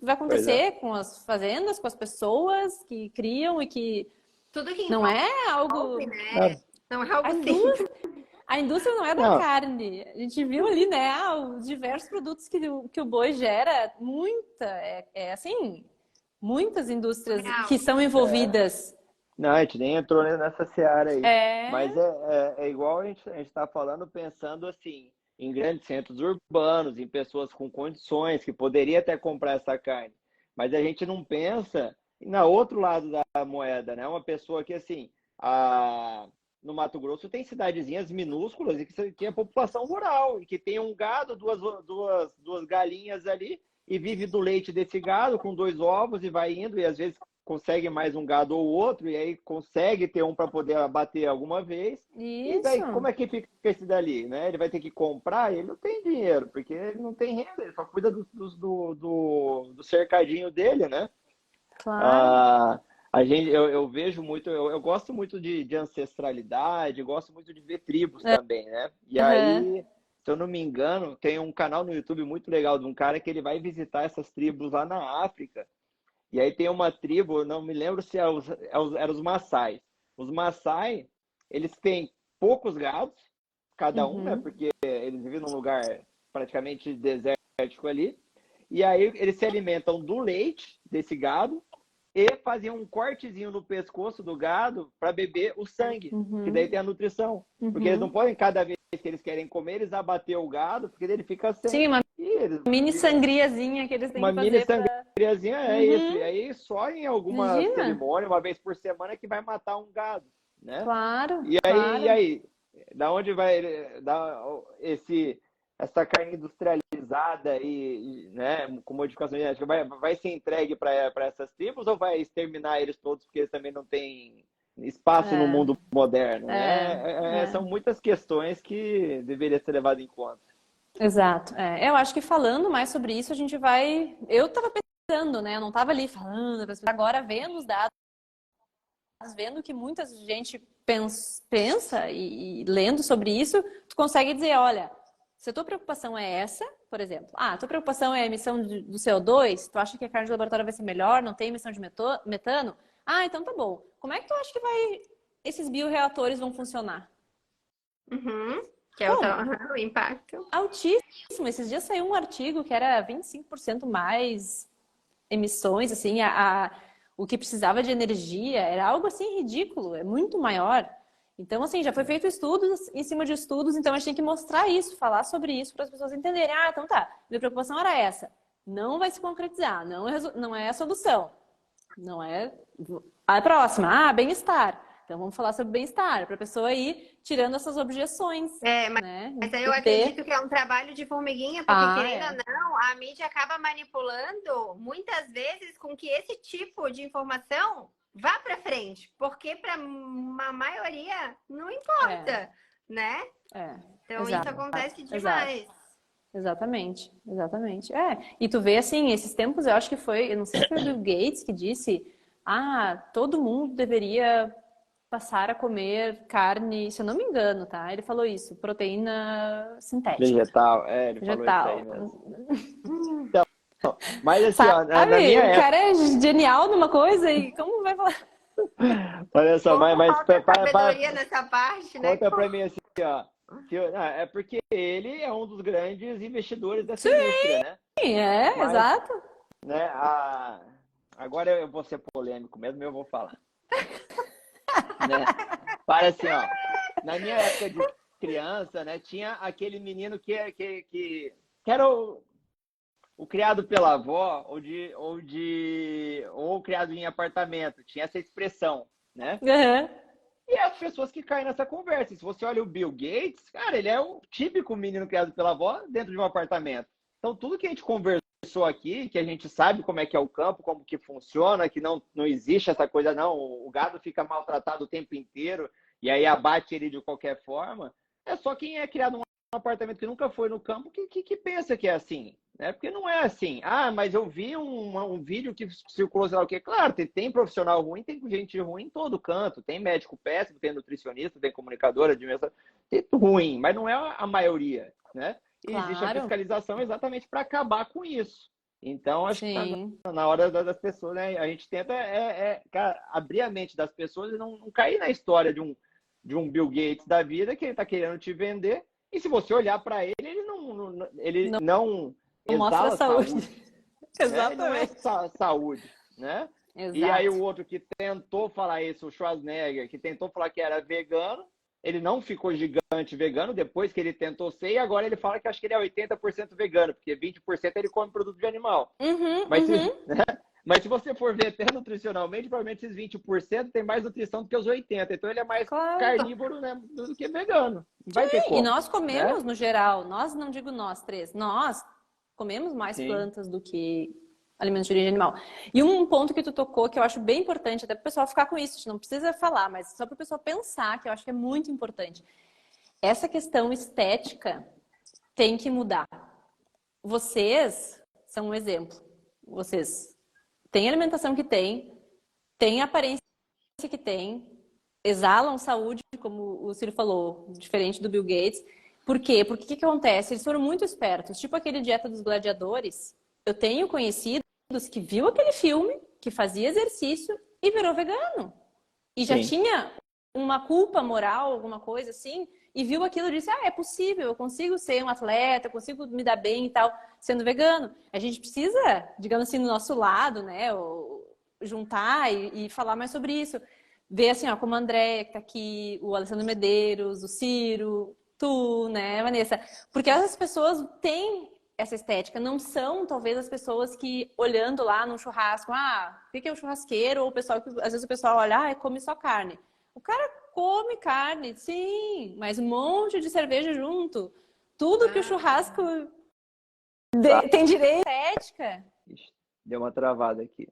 vai Pois é. acontecer com as fazendas, com as pessoas que criam e que Tudo que não envolve, é algo... né? Não é A algo simples. indústria, a indústria não é da Não, carne. A gente viu ali, né, os diversos produtos que o boi gera, assim, muitas indústrias que Real. são é, envolvidas. não, a gente nem entrou nessa seara aí. Mas É, é igual a gente está falando, pensando assim, em grandes centros urbanos, em pessoas com condições que poderia até comprar essa carne. Mas a gente não pensa na outro lado da moeda, né? Uma pessoa que, assim, no Mato Grosso tem cidadezinhas minúsculas e que é população rural, e que tem um gado, duas galinhas ali, e vive do leite desse gado com 2 ovos e vai indo, e às vezes consegue mais um gado ou outro, e aí consegue ter um para poder abater alguma vez. E daí, como isso, é que fica esse dali, né? Ele vai ter que comprar, e ele não tem dinheiro, porque ele não tem renda, ele só cuida do cercadinho dele, né? claro. Ah, eu vejo muito, eu gosto muito de ancestralidade, gosto muito de ver tribos também, né? E Aham. aí, se eu não me engano, tem um canal no YouTube muito legal de um cara que ele vai visitar essas tribos lá na África. E aí tem uma tribo, eu não me lembro se eram os Maasai. Os Maasai, eles têm poucos gados, cada um, né? Uhum. Porque eles vivem num lugar praticamente desértico ali. E aí eles se alimentam do leite desse gado e faziam um cortezinho no pescoço do gado para beber o sangue, que daí Uhum. tem a nutrição. Porque eles não Uhum. podem, cada vez que eles querem comer, eles abater o gado, porque ele fica Sim, sem. uma E eles mini sangriazinha que eles têm uma que mini fazer para. sangriazinha é isso. E Uhum. aí só em alguma Imagina? cerimônia, uma vez por semana, que vai matar um gado, né? Claro, E claro. aí, da onde vai essa carne industrializada né, com modificação genética, vai ser entregue para essas tribos ou vai exterminar eles todos porque eles também não têm espaço no É, mundo moderno, é, né? São é. muitas questões que deveria ser levado em conta. Exato. É. Eu acho que falando mais sobre isso, a gente vai. Eu estava pensando, né? Eu não estava ali falando, agora vendo os dados, vendo que muita gente pensa e lendo sobre isso, tu consegue dizer, olha, se a tua preocupação é essa, por exemplo, a tua preocupação é a emissão do CO2, tu acha que a carne de laboratório vai ser melhor, não tem emissão de metano? Ah, então tá bom. Como é que tu acha que esses bioreatores vão funcionar? Uhum. Que é Como? o impacto. Altíssimo. Esses dias saiu um artigo que era 25% mais emissões, assim, o que precisava de energia, era algo assim ridículo, é muito maior. Então, assim, já foi feito estudos em cima de estudos, então a gente tem que mostrar isso, falar sobre isso para as pessoas entenderem. Ah, então tá, minha preocupação era essa. Não vai se concretizar, não é a solução. Não é. A próxima, bem-estar. Então vamos falar sobre bem-estar, para a pessoa ir tirando essas objeções, É, né? mas eu acredito que é um trabalho de formiguinha, porque Ah, querendo é. ou não, a mídia acaba manipulando muitas vezes com que esse tipo de informação vá para frente, porque para uma maioria não É, importa, né? é. Então isso Exato, acontece exato. demais. Exatamente, exatamente. É, e tu vê assim, esses tempos eu acho que foi, eu não sei se foi o Bill Gates que disse, todo mundo deveria passar a comer carne, se eu não me engano, tá? Ele falou isso, proteína sintética, Vegetal, ele falou isso aí vegetal. mesmo. Mas assim, ó, na Sabe? minha O época, cara é genial numa coisa e como vai falar? olha só, Como mas falta sabedoria nessa parte, né? conta pra mim assim, ó, é porque ele é um dos grandes investidores dessa Sim, indústria, né? Mas, exato. né, agora eu vou ser polêmico mesmo, eu vou falar, né? Para assim, ó, na minha época de criança, né, tinha aquele menino que era o criado pela avó ou criado em apartamento, tinha essa expressão, né? Uhum. E as pessoas que caem nessa conversa. Se você olha o Bill Gates, cara, ele é o típico menino criado pela avó dentro de um apartamento. Então, tudo que a gente conversou aqui, que a gente sabe como é que é o campo, como que funciona, que não existe essa coisa, não, o gado fica maltratado o tempo inteiro e aí abate ele de qualquer forma, é só quem é criado num apartamento que nunca foi no campo que pensa que é assim, né? Porque não é assim. Ah, mas eu vi um vídeo que circulou, sei lá o quê. Claro, tem profissional ruim, tem gente ruim em todo canto. Tem médico péssimo, tem nutricionista, tem comunicadora, tem ruim, mas não é a maioria, né? E existe a Claro. fiscalização exatamente para acabar com isso. Então, acho que Sim. tá na hora das pessoas, né? A gente tenta cara, abrir a mente das pessoas e não cair na história de um Bill Gates da vida que ele está querendo te vender. E se você olhar para ele, ele Não não mostra a exala saúde. saúde, né? Ele não é Exatamente. saúde, né? E aí Exato. o outro que tentou falar isso, o Schwarzenegger, que tentou falar que era vegano, ele não ficou gigante vegano depois que ele tentou ser, e agora ele fala que acho que ele é 80% vegano, porque 20% ele come produto de animal. Uhum, Mas se, uhum. né? Mas se você for ver até nutricionalmente, provavelmente esses 20% tem mais nutrição do que os 80%. Então ele é mais Claro. carnívoro, né, do que vegano. Não vai ter E como, nós né? comemos, no geral, nós, não digo nós três, nós comemos mais Sim. plantas do que alimentos de origem animal. E um ponto que tu tocou, que eu acho bem importante, até para o pessoal ficar com isso, a gente não precisa falar, mas só para o pessoal pensar, que eu acho que é muito importante. Essa questão estética tem que mudar. Vocês são um exemplo. Vocês têm a alimentação que têm a aparência que têm, exalam saúde, como o Ciro falou, diferente do Bill Gates. Por quê? Porque o que acontece? Eles foram muito espertos. Tipo aquele Dieta dos Gladiadores. Eu tenho conhecidos que viu aquele filme, que fazia exercício e virou vegano. E já Sim. tinha uma culpa moral, alguma coisa assim, e viu aquilo e disse, é possível, eu consigo ser um atleta, eu consigo me dar bem e tal, sendo vegano. A gente precisa, digamos assim, do nosso lado, né, juntar e falar mais sobre isso. Ver assim, ó, como a Andréia, que tá aqui, o Alessandro Medeiros, o Ciro, tu, né, Vanessa? Porque essas pessoas têm essa estética, não são, talvez, as pessoas que, olhando lá no churrasco, o que é o churrasqueiro? Ou o pessoal, às vezes o pessoal olha, come só carne. O cara come carne, sim, mas um monte de cerveja junto. Tudo que o churrasco tem direito à estética. Ixi, deu uma travada aqui.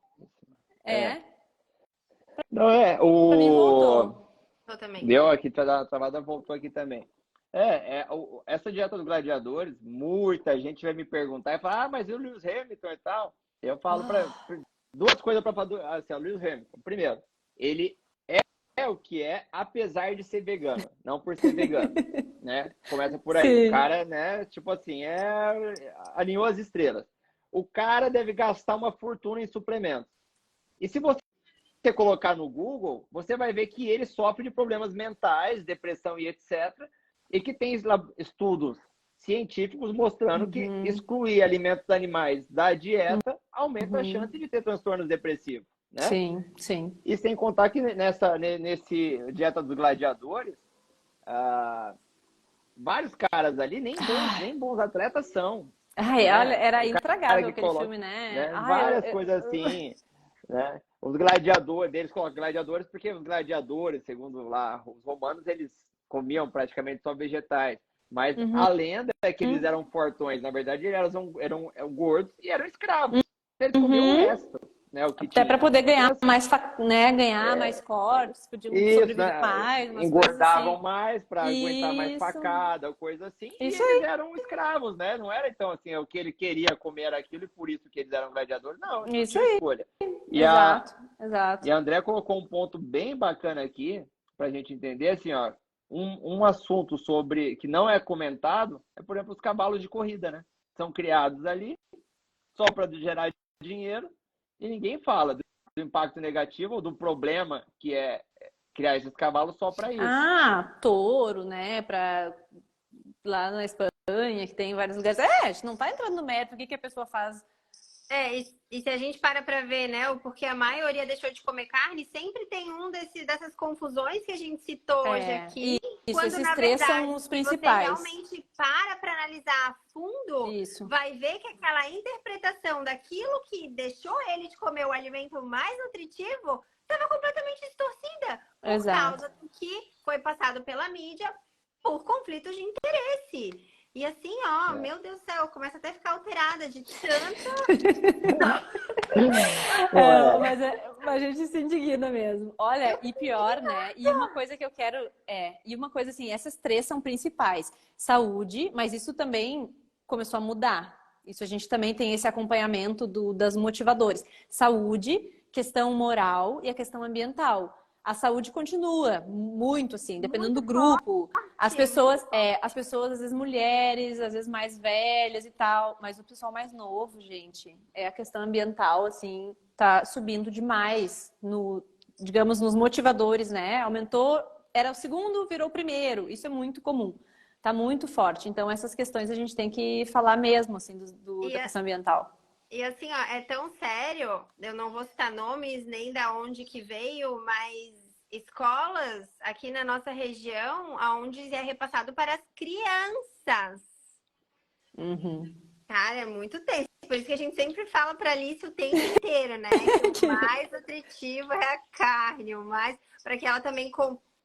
É, Não, pra mim voltou. Eu também. Deu aqui, a travada voltou aqui também. Essa dieta dos gladiadores, muita gente vai me perguntar e falar, mas e o Lewis Hamilton e tal? Eu falo duas coisas para falar, assim, o Lewis Hamilton. Primeiro, ele é o que é, apesar de ser vegano, não por ser vegano, né? Começa por aí. Sim. O cara, né, tipo assim, alinhou as estrelas. O cara deve gastar uma fortuna em suplementos. E se você colocar no Google, você vai ver que ele sofre de problemas mentais, depressão e etc. E que tem estudos científicos mostrando que excluir alimentos animais da dieta aumenta a chance de ter transtornos depressivos, né? Sim, sim. E sem contar que nesse Dieta dos Gladiadores, vários caras ali nem bons atletas são. Ai, Né? olha, era O intragável que aquele coloca, filme, né? né? Ai, Várias coisas assim, né? Os gladiadores, eles colocam gladiadores porque os gladiadores, segundo lá os romanos, eles comiam praticamente só vegetais. Mas a lenda é que eles eram fortões. Na verdade, eles eram gordos e eram escravos. Eles comiam o resto, né? O que Até para tinha. poder ganhar Então, assim, mais, né? Ganhar mais cortes, podiam isso, sobreviver né? mais, umas coisas Engordavam assim. mais para aguentar mais Isso, facada, coisa assim, e isso eles aí, eram escravos, né? Não era então assim, o que ele queria comer era aquilo e por isso que eles eram gladiadores. Não, eles não isso tinham aí. escolha. E a, Exato, exato. e a André colocou um ponto bem bacana aqui para a gente entender, assim, ó, um assunto sobre que não é comentado é, por exemplo, os cavalos de corrida, né? São criados ali só para gerar dinheiro e ninguém fala do impacto negativo ou do problema que é criar esses cavalos só para isso. Touro, né? Lá na Espanha, que tem em vários lugares. A gente não tá entrando no mérito, o que a pessoa faz. E se a gente para ver, né, o porquê a maioria deixou de comer carne, sempre tem dessas confusões que a gente citou hoje aqui. Isso, quando, esses na três verdade, são os se principais. você realmente para analisar a fundo, Isso. vai ver que aquela interpretação daquilo que deixou ele de comer o alimento mais nutritivo estava completamente distorcida por causa do que foi passado pela mídia por conflitos de interesse. E assim, meu Deus do céu, começa até a ficar alterada de tanto. Mas a gente se indigna mesmo. Olha, e pior, né? E uma coisa que eu quero e uma coisa assim, essas três são principais. Saúde, mas isso também começou a mudar. Isso a gente também tem esse acompanhamento das motivadores. Saúde, questão moral e a questão ambiental. a saúde continua muito, assim, dependendo Muito do grupo. As pessoas, muito às vezes mulheres, às vezes mais velhas e tal, mas o pessoal mais novo, gente, a questão ambiental, assim, tá subindo demais digamos, nos motivadores, né? Aumentou, era o segundo, virou o primeiro. Isso é muito comum. Tá muito forte. Então, essas questões a gente tem que falar mesmo, assim, da questão ambiental. E assim, ó, é tão sério, eu não vou citar nomes nem da onde que veio, mas escolas aqui na nossa região, onde é repassado para as crianças. Uhum. Cara, é muito tenso. Por isso que a gente sempre fala para Alice o tempo inteiro, né? Que o mais nutritivo é a carne, o mais para que ela também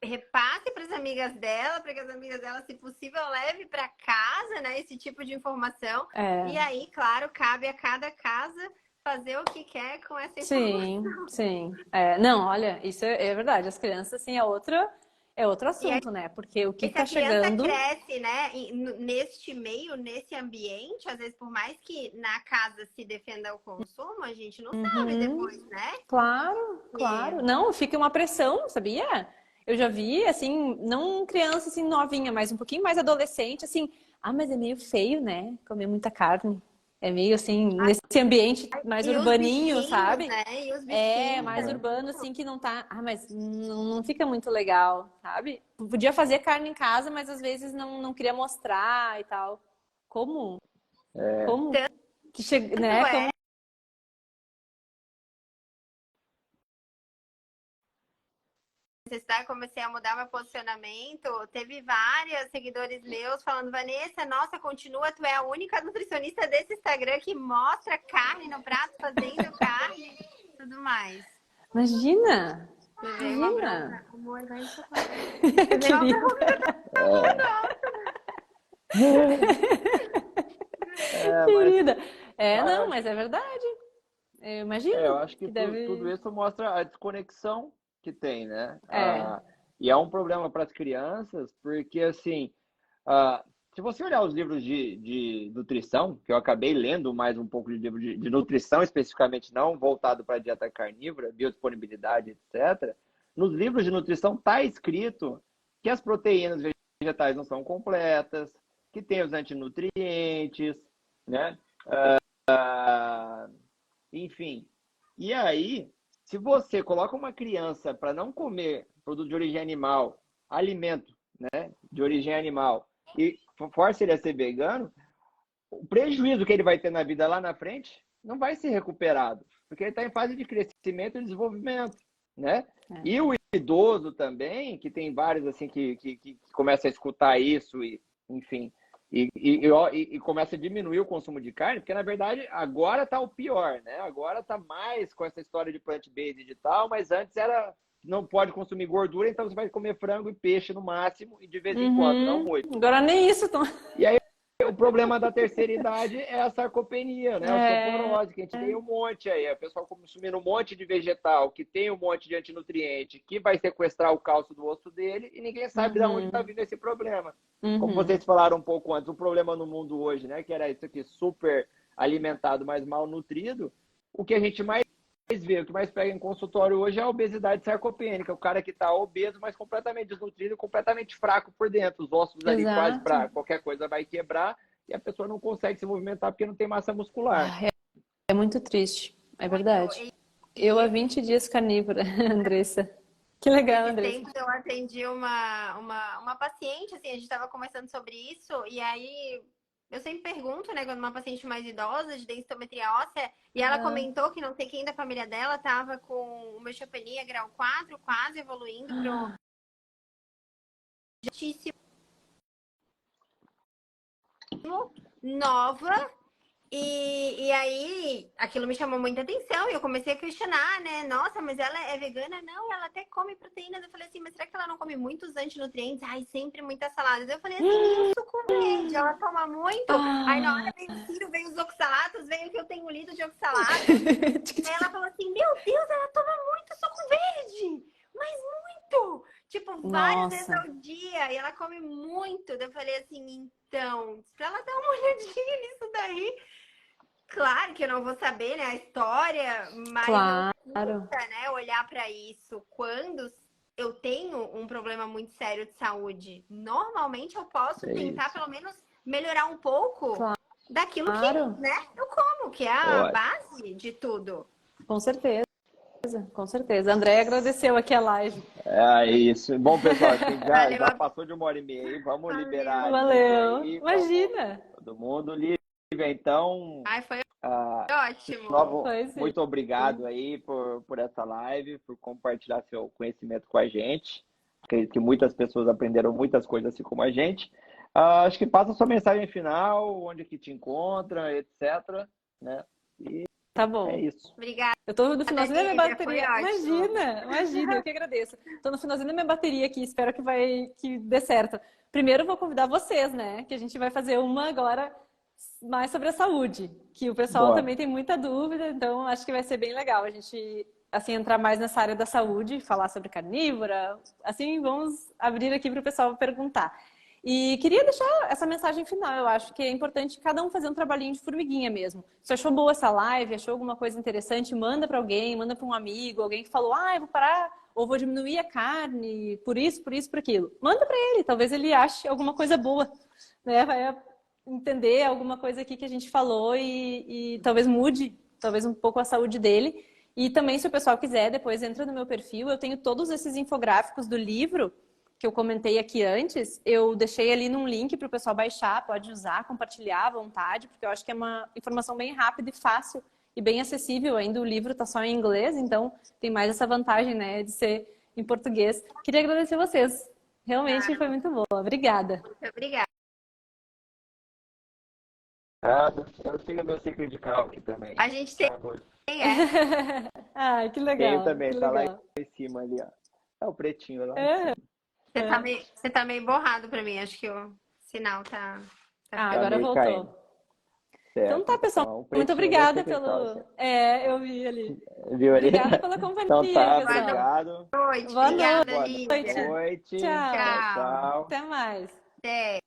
repasse para as amigas dela, para que as amigas dela, se possível, leve para casa, né? Esse tipo de informação. E aí, claro, cabe a cada casa fazer o que quer com essa informação. Sim. Não, olha, isso é verdade. As crianças, assim, é outro assunto, né? Porque o que E se a tá criança chegando. cresce, né, neste meio, nesse ambiente, às vezes por mais que na casa se defenda o consumo, a gente não sabe depois, né? Claro. Não, fica uma pressão, sabia? Eu já vi, assim, não criança assim novinha, mas um pouquinho mais adolescente, assim, mas é meio feio, né? Comer muita carne. É meio assim, nesse ambiente mais E os urbaninho, bichinhos, sabe? né? E os É, bichinhos. mais urbano, assim, que não tá. Mas não fica muito legal, sabe? Podia fazer carne em casa, mas às vezes não queria mostrar e tal. Como? Como que chega, Tanto né? é, Como... necessidade, comecei a mudar meu posicionamento. Teve vários seguidores meus falando, Vanessa, nossa, continua, tu é a única nutricionista desse Instagram que mostra carne no prato, fazendo carne e tudo mais. Imagina! Levei uma Imagina! bronca. Amor, vai encher a Levei uma Querida. bronca. Mas Querida. eu Não, acho, mas é verdade. Eu eu imagino acho que que tudo deve. isso mostra a desconexão que tem, né? É. E é um problema para as crianças, porque assim, ah, se você olhar os livros de nutrição, que eu acabei lendo mais um pouco de livro de nutrição, especificamente não voltado para a dieta carnívora, biodisponibilidade, etc., nos livros de nutrição está escrito que as proteínas vegetais não são completas, que tem os antinutrientes, né? Enfim. E aí, se você coloca uma criança para não comer produto de origem animal, alimento, né, de origem animal, e força ele a ser vegano, o prejuízo que ele vai ter na vida lá na frente não vai ser recuperado, porque ele está em fase de crescimento e desenvolvimento, né? E o idoso também, que tem vários assim que começa a escutar isso e, enfim, e começa a diminuir o consumo de carne, porque na verdade agora está o pior, né? Agora está mais com essa história de plant-based e tal, mas antes era não pode consumir gordura, então você vai comer frango e peixe no máximo e de vez em quando, não muito. Agora nem isso. E aí o problema da terceira idade é a sarcopenia, né? A osteoporose, que a gente tem um monte aí. A pessoa consumindo um monte de vegetal, que tem um monte de antinutriente, que vai sequestrar o cálcio do osso dele e ninguém sabe de onde está vindo esse problema. Como vocês falaram um pouco antes, o problema no mundo hoje, né? Que era isso aqui, super alimentado, mas mal nutrido. O que a gente mais vê, o que mais pega em consultório hoje é a obesidade sarcopênica. O cara que está obeso, mas completamente desnutrido, completamente fraco por dentro. Os ossos ali quase para qualquer coisa vai quebrar e a pessoa não consegue se movimentar porque não tem massa muscular. É muito triste, é verdade. Eu há 20 dias carnívora, Andressa. Que legal, Andressa. Tempos eu atendi uma paciente, assim, a gente estava conversando sobre isso, e aí eu sempre pergunto, né, quando uma paciente mais idosa, de densitometria óssea, e ela comentou que não sei quem da família dela estava com uma osteopenia grau 4, quase evoluindo para o nova. E aí, aquilo me chamou muita atenção e eu comecei a questionar, né? Nossa, mas ela é vegana? Não, ela até come proteínas. Eu falei assim, mas será que ela não come muitos antinutrientes? Ai, sempre muitas saladas. Eu falei assim, e o suco verde? Ela toma muito? Aí na hora veio o Ciro, veio os oxalatos, veio o que eu tenho lido de oxalatos. Aí ela falou assim, meu Deus, ela toma muito suco verde! Mas muito! Tipo, várias vezes ao dia. E ela come muito. Daí eu falei assim, então, pra ela dar uma olhadinha nisso daí... Claro que eu não vou saber, né, a história, mas não custa, né, olhar para isso. Quando eu tenho um problema muito sério de saúde, normalmente eu posso tentar pelo menos melhorar um pouco daquilo que, né, eu como, que é a base de tudo. Com certeza. Com certeza. A Andréia agradeceu aqui a live. É isso. Bom, pessoal, acho que já passou de 1h30 aí. Vamos liberar. Valeu. Aí, Imagina. Todo mundo livre. Então, Ai, foi ótimo. Muito obrigado aí por essa live, por compartilhar seu conhecimento com a gente. Acredito que muitas pessoas aprenderam muitas coisas assim como a gente. Acho que passa a sua mensagem final, onde que te encontra, etc. Né? E tá bom. É isso. Obrigada. Eu tô no finalzinho da minha bateria. Imagina, eu que agradeço. Tô no finalzinho da minha bateria aqui, espero que dê certo. Primeiro eu vou convidar vocês, né? Que a gente vai fazer uma agora mais sobre a saúde, que o pessoal também tem muita dúvida, então acho que vai ser bem legal a gente assim entrar mais nessa área da saúde, falar sobre carnívora, assim vamos abrir aqui para o pessoal perguntar. E queria deixar essa mensagem final, eu acho que é importante cada um fazer um trabalhinho de formiguinha mesmo. Se achou boa essa live, achou alguma coisa interessante, manda para alguém, manda para um amigo, alguém que falou, eu vou parar ou vou diminuir a carne, por isso, por aquilo. Manda para ele, talvez ele ache alguma coisa boa, né? Vai entender alguma coisa aqui que a gente falou e talvez mude, talvez um pouco a saúde dele. E também, se o pessoal quiser, depois entra no meu perfil, eu tenho todos esses infográficos do livro que eu comentei aqui antes, eu deixei ali num link para o pessoal baixar, pode usar, compartilhar à vontade, porque eu acho que é uma informação bem rápida e fácil e bem acessível. Ainda o livro está só em inglês, então tem mais essa vantagem, né, de ser em português. Queria agradecer vocês. Realmente foi muito boa. Obrigada. Muito obrigada. Eu tenho meu ciclo de cal aqui também. A gente tem. Que legal. Tenho também, que tá legal. lá em cima ali, ó. É o pretinho lá. Você tá meio borrado pra mim, acho que o sinal tá agora voltou. Caindo. Então tá, pessoal. Então, muito obrigada pelo. Eu vi ali. Viu ali? Obrigada pela companhia, então tá, pessoal. Obrigado. Boa noite. Obrigada, Boa noite. Boa noite. Tchau. Tchau. Até mais. Até.